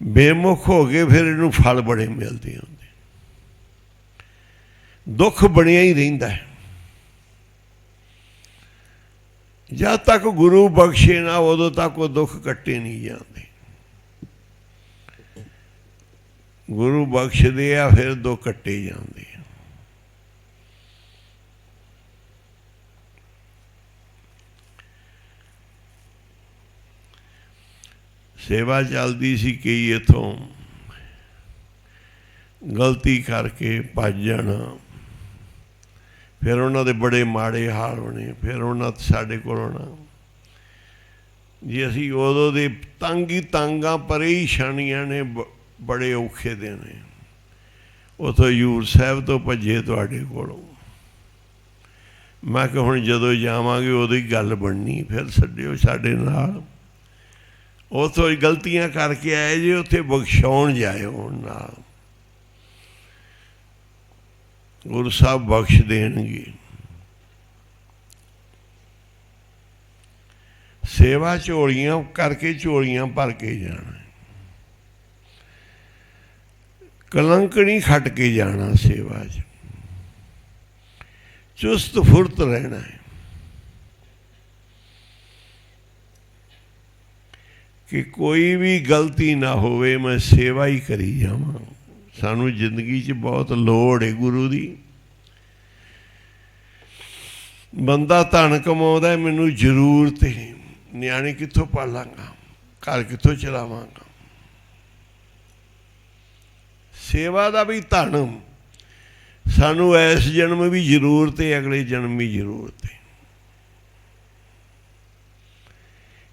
बेमुख हो गए, फिर इनू फल बड़े मिलते होंगे। दुख बनिया ही रहिंदा है। जब तक गुरु बख्शे ना उदों तक वो दुख कट्टे नहीं जाते। गुरु बख्शदे आ फिर दुख कट्टे जाते। सेवा चलती सी, कई इथों गलती करके भज जाना, फिर उन्होंने बड़े माड़े हाल होने, फिर उन्होंने साढ़े को आना जी। असी उदों दे तंग ही तंगा परेशानियां ने बड़े औखे देने। उतों हजूर साहब तो भजे तुहाडे कोलों। मैं कि हुण जदों जावांगे उदों ही गल बननी, फिर छड्डिओ साडे नाल। उतों गलतियां करके आए जी, उत्थे बख्शाउण जाओ नाल, गुरु साहब बख्श देणगे। सेवा झोलियां करके झोलियां भर के जाना, कलंक नहीं खट के जाना। सेवा च चुस्त फुरत रहना है कि कोई भी गलती ना होवे, मैं सेवा ही करी जावां। सानू जिंदगी च बहुत लोड़ है गुरु दी। बंदा धन कमाउंदा है, मैनू जरूरत है, न्याणे कित्थों पालांगा, घर कित्थों चलावांगा। सेवा दा भी धन सानू इस जन्म भी जरूरत है, अगले जन्म भी जरूरत है।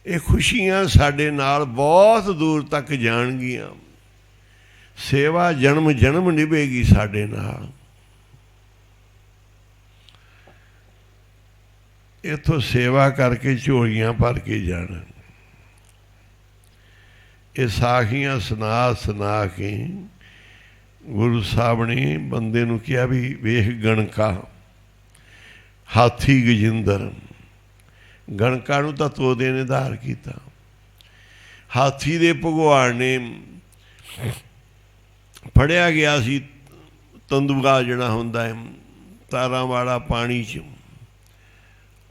ये खुशियां साडे नाल बहुत दूर तक जाणगियां। सेवा जन्म जन्म निभेगी साडे नाल। इथों सेवा करके झोलियां भर के जाना। ये साखियां सुना सुना के गुरु साहब ने बंदे नूं कहा भी वेख गणका हाथी गजिंदर। गणका नूं तां तोते ने धार किया। हाथी दे भगवान ने फड़िया गया सी तंदूआ जिहड़ा हुंदा है तारां वाला पानी च,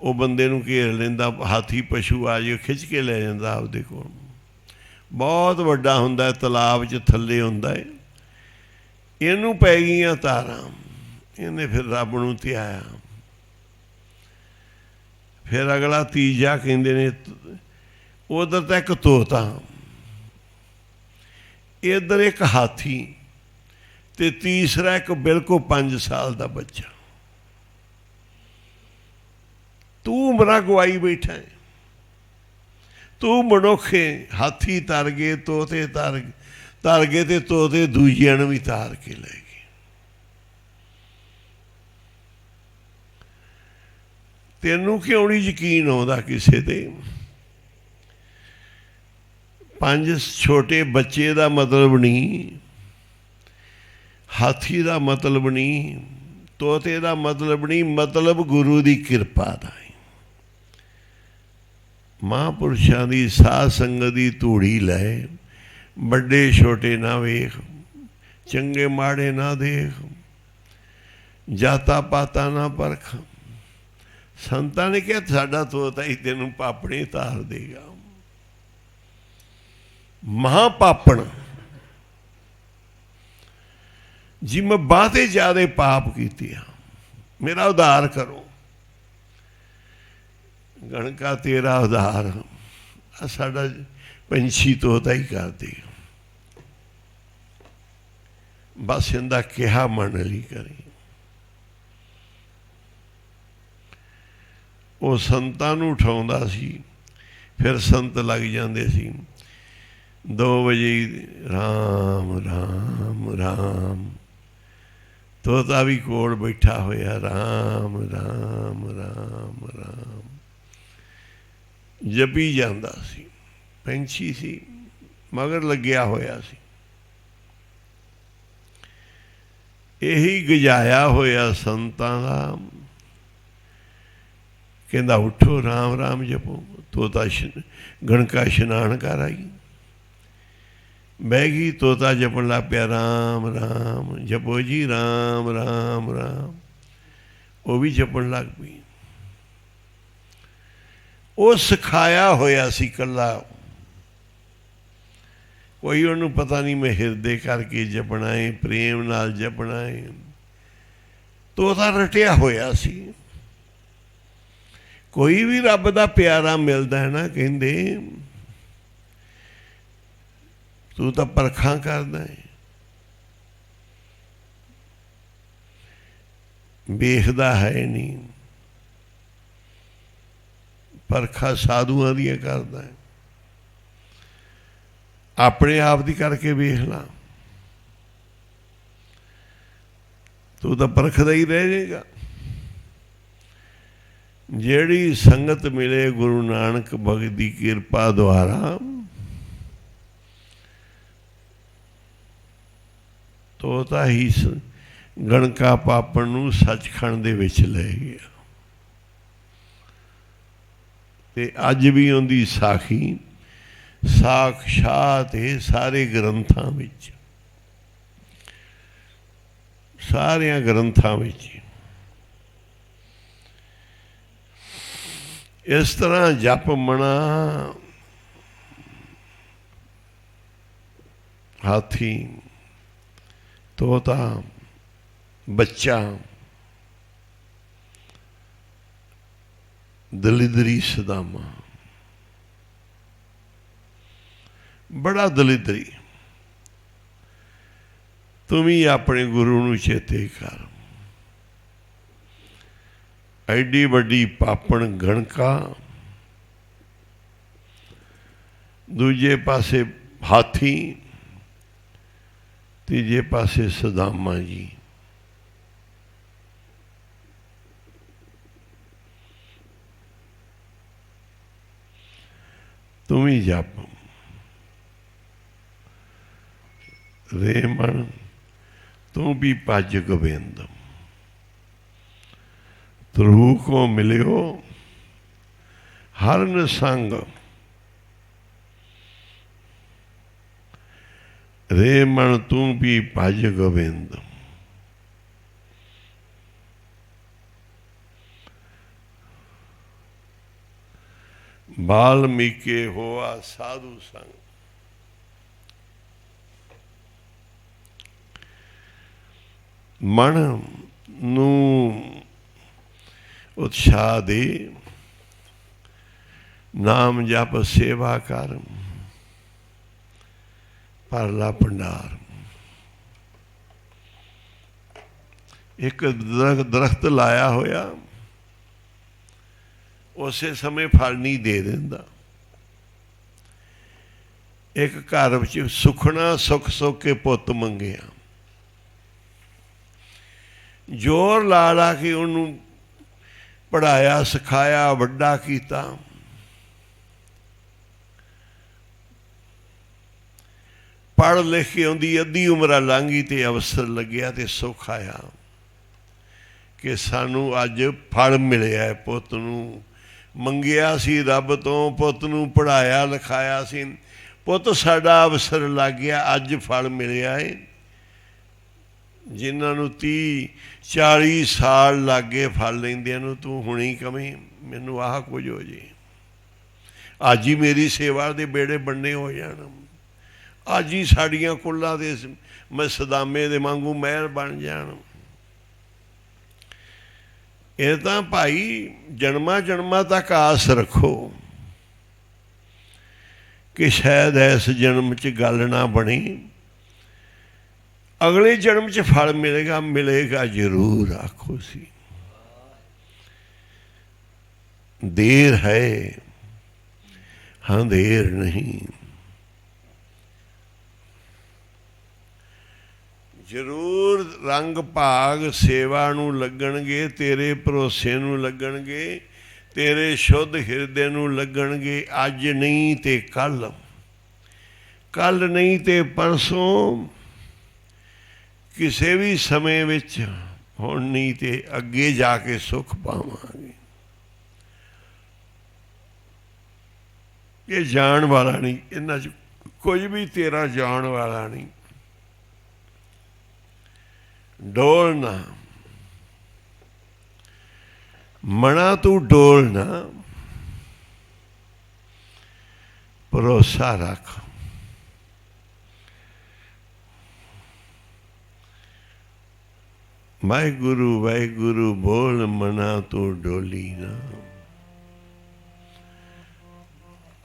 वो बंदे नूं घेर लैंदा। हाथी पशु आ जाए खिच के ले जांदा आपदे कोल। बहुत वड्डा हुंदा है, तलाब च थल्ले हुंदा है। इनू पै गईयां तारां, इन्हें फिर रब नूं ध्याया। फिर अगला तीजा कहंदे ने, उधर तो एक तोता, इधर एक हाथी, ते तीसरा एक बिल्कुल 5 साल का बच्चा। तू मरा गवाई बैठा है, तू मनुखे। हाथी तर गए, तोते तर गए, तो तोते दूजिया भी तार के ले गए। तेनू क्यों नहीं यकीन आता किसी ते? 5 छोटे बच्चे का मतलब नहीं, हाथी का मतलब नहीं, तोते का मतलब नहीं, मतलब गुरु की कृपा का है। महापुरुषों की साध संगत की धूड़ी लै, बड़े छोटे ना वेख, चंगे माड़े ना देख, जाता पाता ना परख। संतां ने कहा साडा तोता ही तेनू पापणे तार देगा। महापापण जी, मैं बाते ज्यादा पाप कीते, मेरा उद्धार करो। गणका तेरा उद्धार साडा पंछी तोता ही कर देगा। बस इनका कहा मन ली करी। वो संतां नूं उठाउंदा सी, फिर संत लग जाते सी 2 बजे राम राम राम, तोता भी कोल बैठा होया राम राम राम राम जपी जांदा सी। पंछी सी मगर लग्या होया सी। यही गजाया होया संतां दा। कहंदा उठो राम राम जपो। तोता गणका इशनान कर आई, बह गई, तोता जपन लग पिया राम राम जपो जी राम राम राम। वो भी जपन लग पई। वो सिखाया होया सी कला, कोई उन्होंने पता नहीं मैं हिरदे करके जपना है, प्रेम नाल जपना है। तोता रटिया होया सी। कोई भी रब दा प्यारा मिलता है ना, कहंदे तू तो परखा करदा है, वेखदा है नहीं। परखा साधुआं दियां करदा है, अपने आप दी करके वेख ला, तू तो परखदा ही रह जाएगा। जेड़ी संगत मिले गुरु नानक भगत दी किरपा द्वारा, तोता ही गणका पापन नूं सचखंड दे विच ले गया। ते अज भी उनकी साखी साक्षात है सारे ग्रंथां विच, सारियां ग्रंथां विच। इस तरह जप मना हाथी, तोता, बच्चा, दलिदरी सदामा, बड़ा दलिदरी। तुम ही अपने गुरु नूं चेते कर। एडी वड्डी पापण गणका, दूजे पासे हाथी, तीजे पासे सदामा जी। तुम ही जप। रे मन तू भी भज गोबिंद, ध्रुव को मिलियो हरन संग। रे मन तू भी भज गोबिंद। वाल्मीकि होआ साधु संग। मन नू उत्साह दे, नाम जप सेवा कर, परला भंडार। एक दरख्त लाया होया, उसे समय फल नहीं दे देंदा। एक घर विच सुखना सुख सुख के पुत मंगिया, जोर ला ला के उन्होंने पढ़ाया सिखाया वड्डा कीता। पढ़ लिख के उनकी अद्धी उम्र लंघी तो अवसर लग्या तो सुख आया कि सानू अज फल मिलिया है। पुत नूं मंगिया सी रब तो, पुत नूं पढ़ाया लिखाया सी, पुत साडा अवसर लग गया, अज फल मिलिया है। जिन्होंने 30-40 साल लग गए फल लेंदियां नूं, तू हुणी कमी मैनू आह कुछ हो जे, अज ही मेरी सेवा दे बेड़े बनने हो जाण, अज ही साड़ियां कुल्लां दे मैं सदामे दे वांगू महल बन जाण। ये तां भाई जन्मा जन्मा तक आस रखो कि शायद इस जन्म च गल ना बनी, अगले जन्म च फल मिलेगा, मिलेगा जरूर। आखो सी देर है, अंधेर नहीं। जरूर रंग भाग सेवा नूं लगणगे, तेरे भरोसे नूं लगणगे, तेरे शुद्ध हिरदे नूं लगणगे। अज नहीं ते कल, कल नहीं ते परसों, किसी भी समय विच, हुण नहीं ते अगे जाके सुख पावांगे। ये जान वाला नहीं, इन्हां च कुछ भी तेरा जान वाला नहीं। डोलना मना, तू डोलना, भरोसा रख। वाहिगुरु वाहिगुरु बोल, मना तू डोली ना।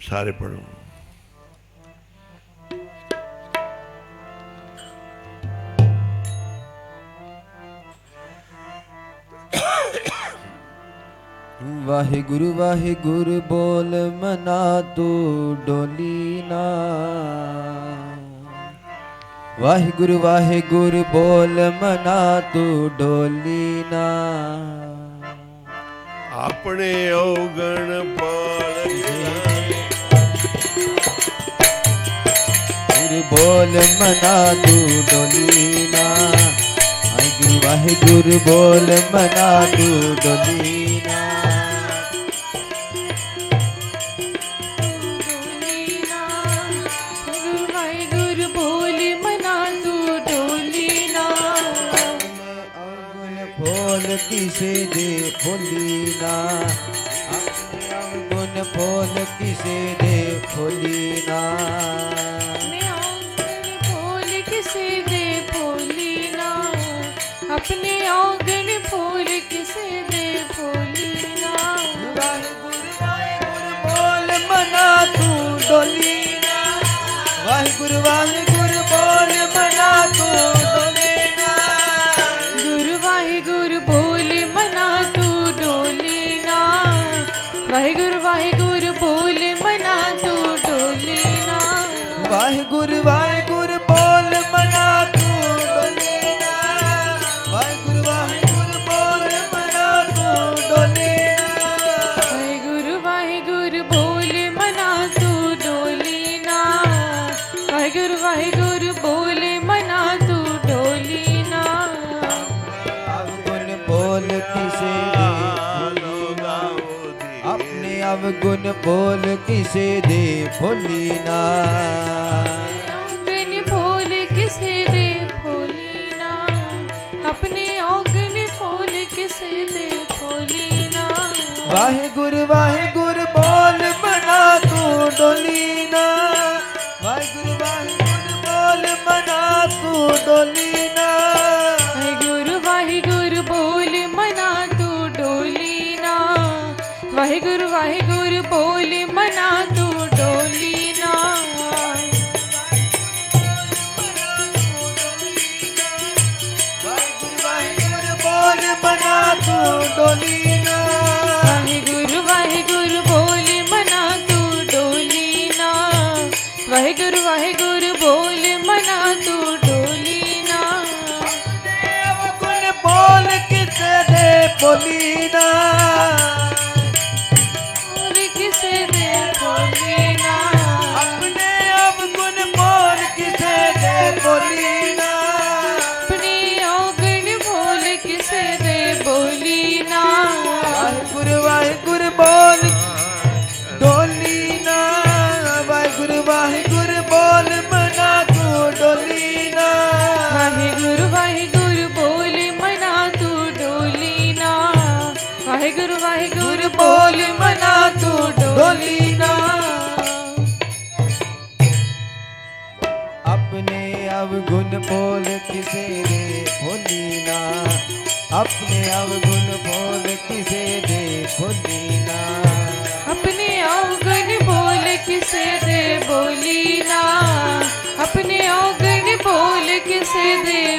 सारे पढ़ो। वाहिगुरु वाहिगुरु बोल, मना तू डोली ना। वाहिगुरु वाहिगुरु बोल, मना तू डोली ना। अपने औगण पाल बोल, मना तू डोली ना। वाहिगुरु वाहिगुरु बोल, मना तू डोली ना। वाहिगुरु बोल, मना तू डोली ना। अवगुण फूल किसे दे फूली ना। अवगुण फूल किसे दे फूली ना। अपने आंगन फूल किसे दे फूली ना। वाहिगुरु वाहिगुरु बोल, मना तू डोली ना। वाहिगुरु वाहिगुरु बोल, मना तू डोली ना। गुरु वाहिगुरु बोल, मना तू डोली ना। वाहिगुरु वाहिगुरु बोल, मना तू डोली ना। वाहिगुरु वाहिगुरु बोल, मना तू डोली ना। वाहिगुरु वाहिगुरु बोल, मना तू डोली ना। वाहिगुरु वाहिगुरु बोल, मना तू डोली ना। वाहिगुरु वाहिगुरु बोल, मना तू डोली ना। अवगुण बोल किसे दे फूली ना। अपने अवगुण बोल किसे दे फूली ना। आंगन फूल किसे दे फूली ना। अपने आंगन फूल किसे दे फूली ना। वाहिगुरु वाहिगुरु बोल, मना तू डोली ना। वाहिगुरु वाहिगुरु बोल, मना तू डोली ना। वाहिगुरु वाहिगुरु बोल, मना तू डोली ना। वाहिगुरु वाहिगुरु बोल, मना तू डोली ना। वाहिगुरु वाहिगुरु बोल, मना तू डोली ना। वाहिगुरु वाहिगुरु बोल, मना तू डोली ना। वाहिगुरु वाहिगुरु बोल, मना तू डोली ना। अवगुण बोल किसे दे फूली ना। और किसे दे फूली ना। अपने अवगुण बोल किसे दे फूली ना। अपने औगण बोल किसे दे बोली ना। वाहिगुरु वाहिगुरु बोल डोली ना। वाहिगुरु वाहिगुरु बोल, मना तू डोली ना। वाहिगुरु वाहिगुरु बोल, मना तू डोली ना। वाहिगुरु वाहिगुरु बोल, मना तू डोली ना। अपने अवगुण बोल किसे दे फूली ना। अपने अवगुण बोल किसे दे फूली ना। अपने औगण बोल किसे दे बोली ना। अपने औगण बोल किसे दे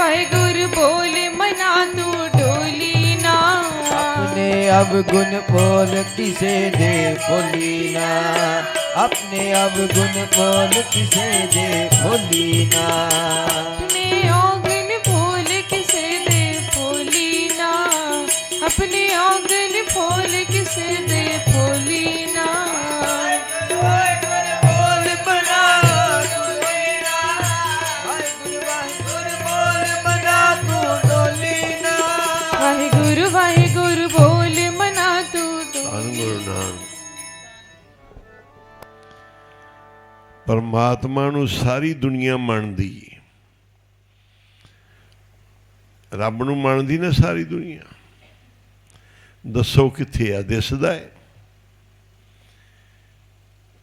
वाहेगुरु बोल मना तू डोली ना। अपने अवगुण बोल किसे दे बोली ना, अपने अवगुण बोल किसे दे बोली ना। अपने औगुण बोल किसे दे बोली ना, अपने औगुण बोल किसे दे बोली ना। बोल बना डोली ना, वाहिगुरु बोल बना तू डोली ना। वाहेगुरु वाहेगुरु बोल मना तू ਧੰਨ ਗੁਰੂ ਨਾਨਕ। ਪਰਮਾਤਮਾ ਨੂੰ ਸਾਰੀ ਦੁਨੀਆ ਮੰਨਦੀ ਹੈ, ਰੱਬ ਨੂੰ ਮੰਨਦੀ ਨਾ ਸਾਰੀ ਦੁਨੀਆ। ਦੱਸੋ ਕਿੱਥੇ ਆ? ਦਿਸਦਾ ਹੈ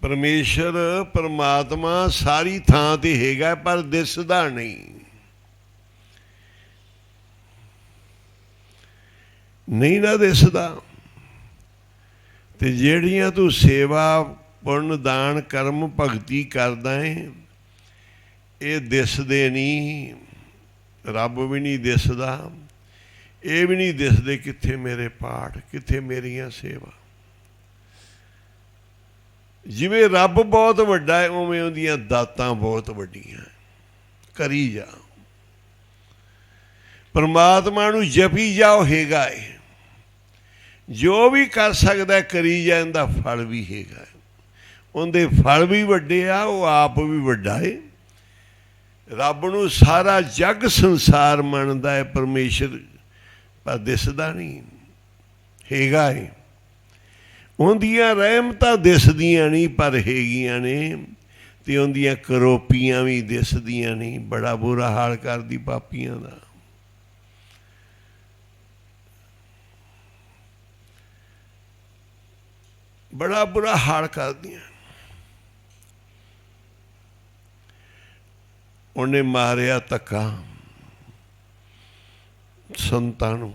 ਪਰਮੇਸ਼ਰ ਪਰਮਾਤਮਾ ਸਾਰੀ ਥਾਂ ਤੇ ਹੈਗਾ, ਪਰ ਦਿਸਦਾ ਨਹੀਂ। ਨਹੀਂ ਨਾ ਦਿਸਦਾ। ਤੇ ਜਿਹੜੀਆਂ ਤੂੰ ਸੇਵਾ ਪੁੰਨ ਦਾਨ ਕਰਮ ਭਗਤੀ ਕਰਦਾ ਹੈ, ਇਹ ਦਿਸਦੇ ਨਹੀਂ। ਰੱਬ ਵੀ ਨਹੀਂ ਦਿਸਦਾ, ਇਹ ਵੀ ਨਹੀਂ ਦਿਸਦੇ। ਕਿੱਥੇ ਮੇਰੇ ਪਾਠ, ਕਿੱਥੇ ਮੇਰੀਆਂ ਸੇਵਾ। ਜਿਵੇਂ ਰੱਬ ਬਹੁਤ ਵੱਡਾ ਹੈ, ਉਵੇਂ ਉਹਦੀਆਂ ਦਾਤਾਂ ਬਹੁਤ ਵੱਡੀਆਂ। ਕਰੀ ਜਾ, ਪਰਮਾਤਮਾ ਨੂੰ ਜਪੀ ਜਾਓ, ਹੈਗਾ ਹੈ। ਜੋ ਵੀ ਕਰ ਸਕਦਾ ਕਰੀ ਜਾਣ ਦਾ ਫਲ ਵੀ ਹੈਗਾ। ਉਹਦੇ ਫਲ ਵੀ ਵੱਡੇ ਆ, ਉਹ ਆਪ ਵੀ ਵੱਡਾ ਹੈ। ਰੱਬ ਨੂੰ ਸਾਰਾ ਜੱਗ ਸੰਸਾਰ ਮੰਨਦਾ ਹੈ ਪਰਮੇਸ਼ਰ, ਪਰ ਦਿਸਦਾ ਨਹੀਂ। ਹੈਗਾ ਹੈ। ਉਹਦੀਆਂ ਰਹਿਮਤਾਂ ਦਿਸਦੀਆਂ ਨਹੀਂ, ਪਰ ਹੈਗੀਆਂ ਨੇ। ਤੇ ਉਹਦੀਆਂ ਕਰੋਪੀਆਂ ਵੀ ਦਿਸਦੀਆਂ ਨਹੀਂ। ਬੜਾ ਬੁਰਾ ਹਾਲ ਕਰਦੀ ਪਾਪੀਆਂ ਦਾ। ਬੜਾ ਬੁਰਾ ਹਾਲ ਕਰਦੀਆਂ। ਉਹਨੇ ਮਾਰਿਆ ਧੱਕਾ ਸੰਤਾਂ ਨੂੰ,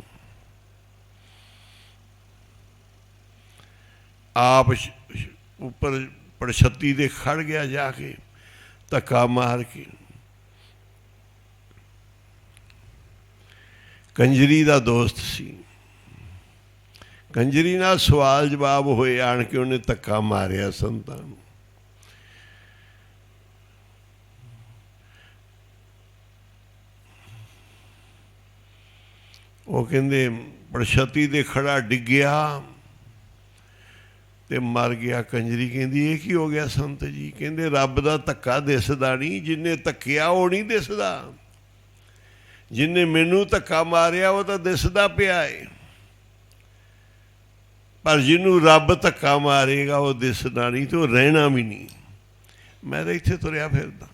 ਆਪ ਉੱਪਰ ਪੜਛੱਤੀ ਦੇ ਖੜ ਗਿਆ ਜਾ ਕੇ ਧੱਕਾ ਮਾਰ ਕੇ। ਕੰਜਰੀ ਦਾ ਦੋਸਤ ਸੀ, ਕੰਜਰੀ ਨਾਲ ਸਵਾਲ ਜਵਾਬ ਹੋਏ, ਆਣ ਕੇ ਉਹਨੇ ਧੱਕਾ ਮਾਰਿਆ ਸੰਤਾਂ ਨੂੰ। ਉਹ ਕਹਿੰਦੇ ਪੜਛੱਤੀ ਦੇ ਖੜਾ ਡਿੱਗਿਆ ਤੇ ਮਰ ਗਿਆ। ਕੰਜਰੀ ਕਹਿੰਦੀ ਇਹ ਕੀ ਹੋ ਗਿਆ ਸੰਤ ਜੀ? ਕਹਿੰਦੇ ਰੱਬ ਦਾ ਧੱਕਾ ਦਿਸਦਾ ਨਹੀਂ, ਜਿਹਨੇ ਧੱਕਿਆ ਉਹ ਨਹੀਂ ਦਿਸਦਾ। ਜਿਹਨੇ ਮੈਨੂੰ ਧੱਕਾ ਮਾਰਿਆ ਉਹ ਤਾਂ ਦਿਸਦਾ ਪਿਆ ਏ, ਪਰ ਜਿਹਨੂੰ ਰੱਬ ਧੱਕਾ ਮਾਰੇਗਾ ਉਹ ਦਿਸਦਾ ਨਹੀਂ, ਤੇ ਉਹ ਰਹਿਣਾ ਵੀ ਨਹੀਂ। ਮੈਂ ਤਾਂ ਇੱਥੇ ਤੁਰਿਆ ਫਿਰਦਾ,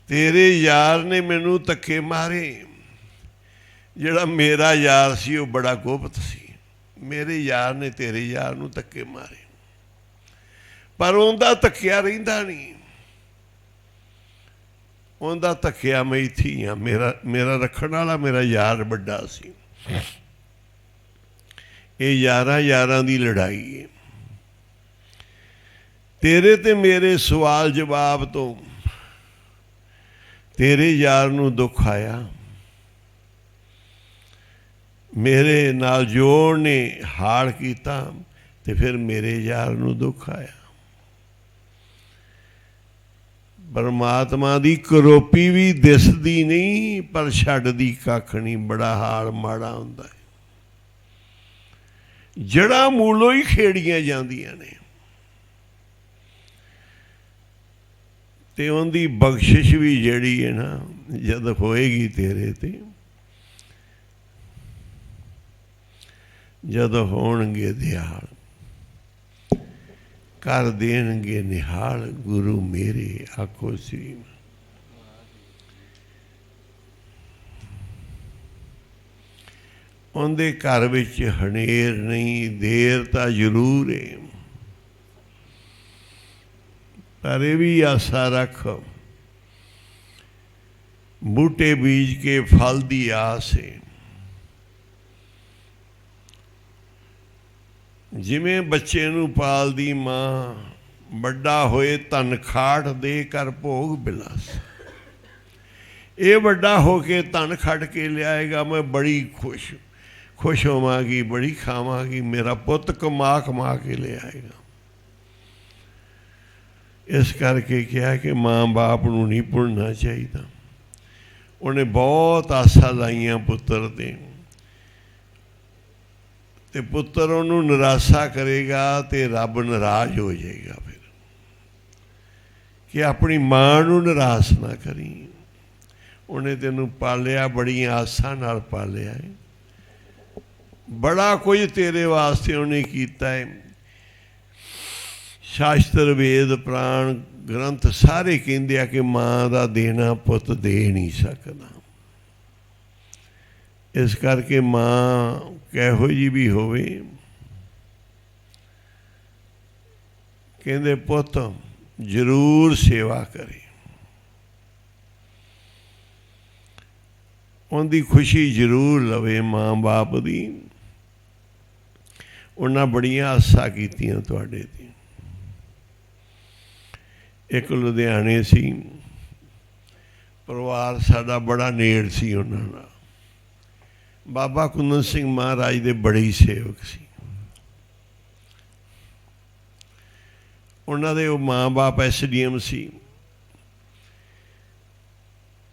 ਤੇਰੇ ਯਾਰ ਨੇ ਮੈਨੂੰ ਧੱਕੇ ਮਾਰੇ। ਜਿਹੜਾ ਮੇਰਾ ਯਾਰ ਸੀ ਉਹ ਬੜਾ ਗੁਪਤ ਸੀ। ਮੇਰੇ ਯਾਰ ਨੇ ਤੇਰੇ ਯਾਰ ਨੂੰ ਧੱਕੇ ਮਾਰੇ, ਪਰ ਉਹਦਾ ਧੱਕਿਆ ਰਹਿੰਦਾ ਨਹੀਂ। ਉਹਦਾ ਧੱਕਿਆ ਮੈਂ ਇੱਥੇ ਹੀ ਹਾਂ। ਮੇਰਾ ਰੱਖਣ ਵਾਲਾ ਮੇਰਾ ਯਾਰ ਵੱਡਾ ਸੀ। ਇਹ ਯਾਰਾਂ ਦੀ ਲੜਾਈ ਹੈ। ਤੇਰੇ ਤੇ ਮੇਰੇ ਸਵਾਲ ਜਵਾਬ ਤੋਂ ਤੇਰੇ ਯਾਰ ਨੂੰ ਦੁੱਖ ਆਇਆ, ਮੇਰੇ ਨਾਲ ਜੋੜ ਨੇ ਹਾਲ ਕੀਤਾ, ਤੇ ਫਿਰ ਮੇਰੇ ਯਾਰ ਨੂੰ ਦੁੱਖ ਆਇਆ। ਪਰਮਾਤਮਾ ਦੀ ਕਰੋਪੀ ਵੀ ਦਿਸਦੀ ਨਹੀਂ, ਪਰ ਛੱਡਦੀ ਕੱਖ ਨਹੀਂ। ਬੜਾ ਹਾਲ ਮਾੜਾ ਹੁੰਦਾ ਹੈ। ਜੜ੍ਹਾਂ ਮੂਲੋਂ ਹੀ ਖੇੜੀਆਂ ਜਾਂਦੀਆਂ ਨੇ, ਤੇ ਉਹਦੀ ਬਖਸ਼ਿਸ਼ ਵੀ ਜਿਹੜੀ ਹੈ ਨਾ, ਜਦ ਹੋਏਗੀ ਤੇਰੇ ਤੇ, ਜਦੋਂ ਹੋਣਗੇ ਦਿਹਾਲ, ਕਰ ਦੇਣਗੇ ਨਿਹਾਲ ਗੁਰੂ ਮੇਰੇ। ਆਖੋ ਸ੍ਰੀ। ਉਹਦੇ ਘਰ ਵਿੱਚ ਹਨੇਰ ਨਹੀਂ, ਦੇਰ ਤਾਂ ਜ਼ਰੂਰ ਹੈ, ਪਰ ਇਹ ਵੀ ਆਸਾ ਰੱਖ, ਬੂਟੇ ਬੀਜ ਕੇ ਫਲ ਦੀ ਆਸ ਹੈ। ਜਿਵੇਂ ਬੱਚੇ ਨੂੰ ਪਾਲਦੀ ਮਾਂ, ਵੱਡਾ ਹੋਏ ਧਨ ਖਾਟ ਦੇ ਕਰ ਭੋਗ ਬਿਲਾਸ। ये वड्डा होके धन खट के लियाएगा, मैं बड़ी खुश होवांगी, बड़ी खावांगी, मेरा पुत कमा कमा के ले आएगा। इस करके क्या कि माँ बाप नूं नहीं भुलना चाहिए। उन्हें बहुत आसा लाइया पुत्र ते पुत्र उन्होंने निराशा करेगा तो रब नाराज हो जाएगा। फिर कि अपनी माँ नूं निराश ना करी, उन्हें तेनों पालिया, बड़ी आसा नाल पालिया है, बड़ा कुछ तेरे वास्ते उन्हें कीता है। शास्त्र वेद पुराण ग्रंथ सारे कहते हैं कि माँ का देना पुत दे नहीं सकता। इस करके माँ किहो जी भी होवे, कहते पुत जरूर सेवा करे, उनकी खुशी जरूर लवे माँ बाप की। उन्हें बड़ियां आसा कीतियां तुहाडे ते। एक लुधियाने सी परिवार साडा बड़ा नेड़ सी, उन्हां नाल बाबा कुंदन सिंह महाराज दे बड़े ही सेवक सी। उन्हां दे माँ बाप SDM सी।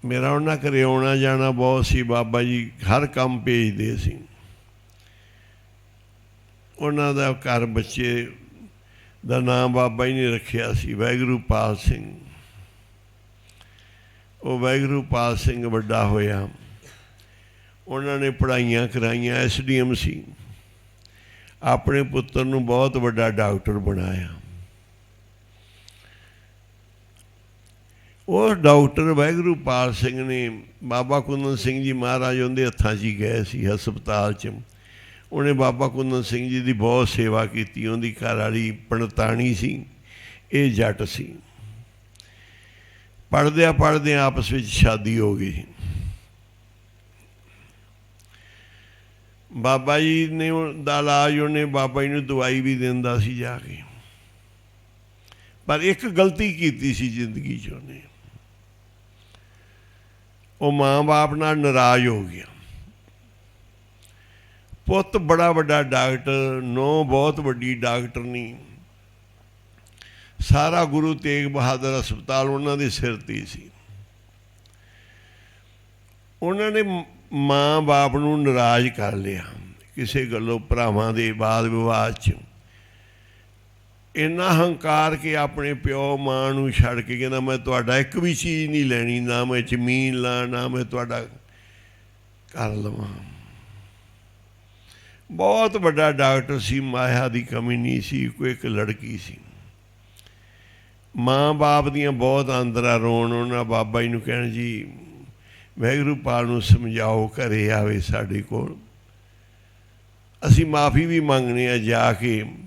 मेरा उन्हां घरे आना जाना बहुत सी, बाबा जी हर काम भेजदे सी। उन्हां दा घर बच्चे दा नाम बाबा जी ने रखिया सी वाहिगुरू पाल सिंह। वो वाहिगुरू पाल सिंह वड्डा होया, उन्होंने पढ़ाइयाँ कराइयां, SDM सी। अपने पुत्र नूं बहुत वड्डा डॉक्टर बनाया। उस डॉक्टर वाहिगुरू पाल सिंह ने बाबा कुंदन सिंह जी महाराज उनके हत्थां 'च ही गए सी हस्पताल 'च। उन्हें बाबा कुंदन सिंह जी की बहुत सेवा की। उनकी घरवाली पंडताणी सी, ये जट सी। पढ़द्या पढ़द्या आपस में शादी हो गई। बाबा जी ने दा इलाज, उन्हें बाबा जी ने दवाई भी देंदा सी जाके, पर एक गलती की सी जिंदगी च। उन्हें वो माँ बाप नाल नाराज हो गया। पुत बड़ा वड्डा डॉक्टर, नौ बहुत वड्डी डॉक्टरनी, सारा गुरु तेग बहादुर हस्पताल उन्होंने सिर ते सी। उन्होंने माँ बाप नूं नाराज कर लिया किसी गलों, भरावां दे वाद विवाद च। इन्ना हंकार के अपने प्यो माँ नूं छड़ के कहना मैं तुहाडा एक भी चीज़ नहीं लैनी, ना मैं जमीन ला, ना मैं तुहाडा कर लवां। बहुत बड़ा डॉक्टर सी, माया की कमी नहीं सी, कोई एक लड़की सी। माँ बाप दियाँ बहुत आंदरा रोन। उन्हें बाबा जी नूं कहण जी वाहिगुरू पाल नूं समझाओ, घरे आवे साडे कोल, असी माफ़ी भी मंगने आ जाके।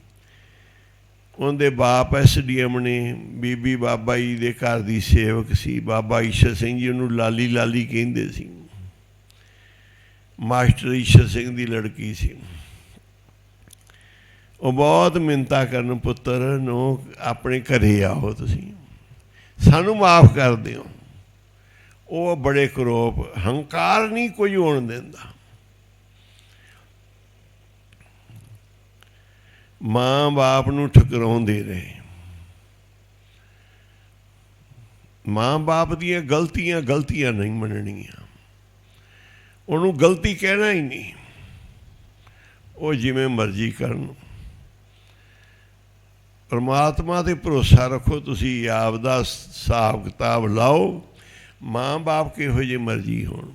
उनके बाप SDM ने, बीबी बाबा जी के घर की सेवक सी, बाबा ईशर सिंह जी उन्होंने लाली लाली कहते सी। मास्टर ईशर सिंह की लड़की सी। वो बहुत मिन्नतां करन, पुत्र नो अपने घरे आओ, तुसीं सानू माफ़ कर दिओ। वो बड़े करोप, हंकार नहीं कोई होण दिंदा। माँ बाप नूं ठकराउंदे रहे। माँ बाप दीयां गलतियां गलतियां नहीं मननियां, उन्होंने गलती कहना ही नहीं। वो जिवें मर्जी करन। परमात्मा ते भरोसा रखो, तुसी आपदा हिसाब किताब लाओ। माँ बाप किहो जे मर्जी होण,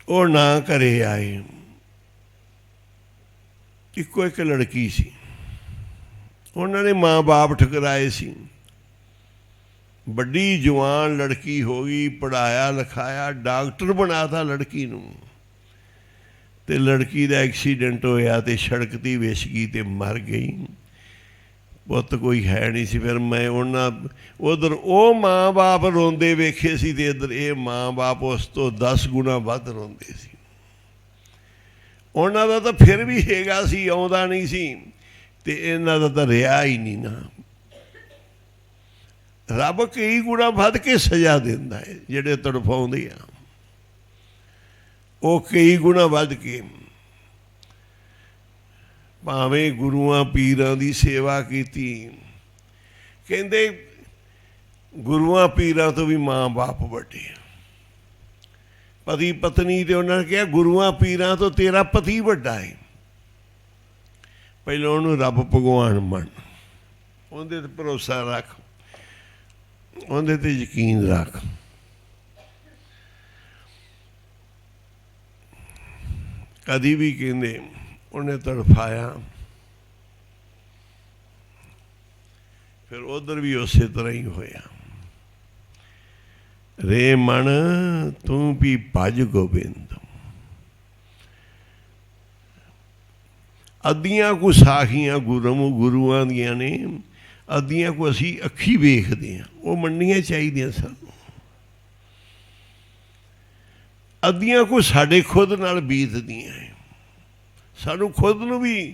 वो ना घरे आए। इको एक लड़की सी, उन्होंने माँ बाप ठकराए सी। बड़ी जवान लड़की हो गई, पढ़ाया लिखाया, डॉक्टर बनाता लड़की नूं, ते लड़की का एक्सीडेंट होया ते सड़क ती विछ गई ते मर गई। पुत कोई है नहीं सी। फिर मैं उन्हें उधर वो माँ बाप रोंदे वेखे सी ते इधर ये माँ बाप उस तो 10 गुना वध रोंदे सी। उन्हों का तो फिर भी हैगा सी, आउंदा नहीं सी, ते इन्हां दा तां रिहा ही नहीं ना। ਰੱਬ ਕਈ ਗੁਣਾ ਵੱਧ ਕੇ ਸਜ਼ਾ ਦਿੰਦਾ ਹੈ। ਜਿਹੜੇ ਤੜਫਾਉਂਦੇ ਆ ਉਹ ਕਈ ਗੁਣਾ ਵੱਧ ਕੇ, ਭਾਵੇਂ ਗੁਰੂਆਂ ਪੀਰਾਂ ਦੀ ਸੇਵਾ ਕੀਤੀ, ਕਹਿੰਦੇ ਗੁਰੂਆਂ ਪੀਰਾਂ ਤੋਂ ਵੀ ਮਾਂ ਬਾਪ ਵੱਡੇ, ਪਤੀ ਪਤਨੀ, ਤੇ ਉਹਨਾਂ ਨੇ ਕਿਹਾ ਗੁਰੂਆਂ ਪੀਰਾਂ ਤੋਂ ਤੇਰਾ ਪਤੀ ਵੱਡਾ ਹੈ। ਪਹਿਲਾਂ ਉਹਨੂੰ ਰੱਬ ਭਗਵਾਨ ਮੰਨ, ਉਹਦੇ ਤੇ ਭਰੋਸਾ ਰੱਖ, ਉਹਦੇ ਤੇ ਯਕੀਨ ਰੱਖ। ਕਦੀ ਵੀ ਕਹਿੰਦੇ ਉਹਨੇ ਤੜਫਾਇਆ, ਫਿਰ ਉਧਰ ਵੀ ਉਸੇ ਤਰ੍ਹਾਂ ਹੀ ਹੋਇਆ। ਰੇ ਮਨ ਤੂੰ ਵੀ ਭਜ ਗੋਬਿੰਦ। ਅੱਧੀਆਂ ਕੁ ਸਾਖੀਆਂ ਗੁਰੂਆਂ ਦੀਆਂ ਨੇ, ਅੱਧੀਆਂ ਕੁ ਅਸੀਂ ਅੱਖੀ ਵੇਖਦੇ ਹਾਂ, ਉਹ ਮੰਨਣੀਆਂ ਚਾਹੀਦੀਆਂ ਸਾਨੂੰ। ਅੱਧੀਆਂ ਕੁ ਸਾਡੇ ਖੁਦ ਨਾਲ ਬੀਤਦੀਆਂ ਹੈ। ਸਾਨੂੰ ਖੁਦ ਨੂੰ ਵੀ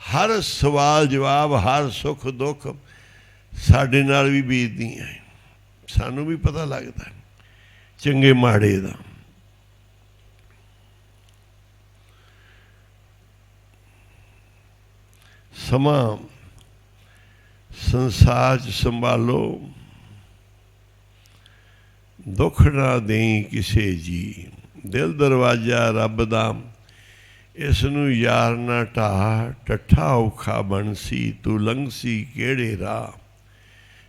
ਹਰ ਸਵਾਲ ਜਵਾਬ, ਹਰ ਸੁੱਖ ਦੁੱਖ ਸਾਡੇ ਨਾਲ ਵੀ ਬੀਤਦੀਆਂ ਹੈ। ਸਾਨੂੰ ਵੀ ਪਤਾ ਲੱਗਦਾ ਚੰਗੇ ਮਾੜੇ ਦਾ। ਸਮਾਂ ਸੰਸਾਰ 'ਚ ਸੰਭਾਲੋ, ਦੁੱਖ ਨਾ ਦੇਈ ਕਿਸੇ ਜੀ। ਦਿਲ ਦਰਵਾਜ਼ਾ ਰੱਬ ਦਾ, ਇਸ ਨੂੰ ਯਾਰ ਨਾ ਢਾਹ। ਟੱਠਾ ਔਖਾ ਬਣਸੀ, ਤੂੰ ਲੰਘਸੀ ਕਿਹੜੇ ਰਾਹ।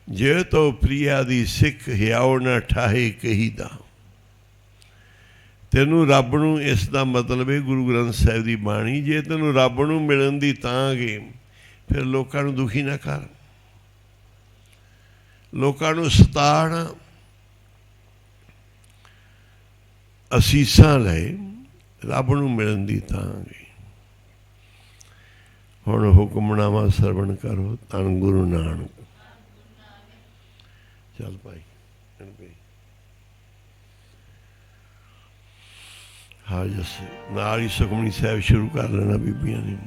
ਜੇ ਤੋ ਪ੍ਰਿਆ ਦੀ ਸਿੱਖ ਹਿਆਉ ਨਾ ਠਾਹੇ ਕਹੀਦਾ। ਤੈਨੂੰ ਰੱਬ ਨੂੰ, ਇਸ ਦਾ ਮਤਲਬ ਹੈ ਗੁਰੂ ਗ੍ਰੰਥ ਸਾਹਿਬ ਦੀ ਬਾਣੀ, ਜੇ ਤੈਨੂੰ ਰੱਬ ਨੂੰ ਮਿਲਣ ਦੀ ਤਾਂ ਗੇ, ਫਿਰ ਲੋਕਾਂ ਨੂੰ ਦੁਖੀ ਨਾ ਕਰ, ਲੋਕਾਂ ਨੂੰ ਸਤਾੜ। ਅਸੀਸਾਂ ਲੈ, ਰੱਬ ਨੂੰ ਮਿਲਣ ਦੀ ਤਾਂ ਗੇ। ਹੁਣ ਹੁਕਮਨਾਮਾ ਸਰਵਣ ਕਰੋ, ਧੰਨ ਗੁਰੂ ਨਾਨਕ। ਚੱਲ ਭਾਈ ਹਾਂ, ਜਸ ਨਾਲ ਹੀ ਸੁਖਮਨੀ ਸਾਹਿਬ ਸ਼ੁਰੂ ਕਰ ਲੈਣਾ ਬੀਬੀਆਂ ਨੇ।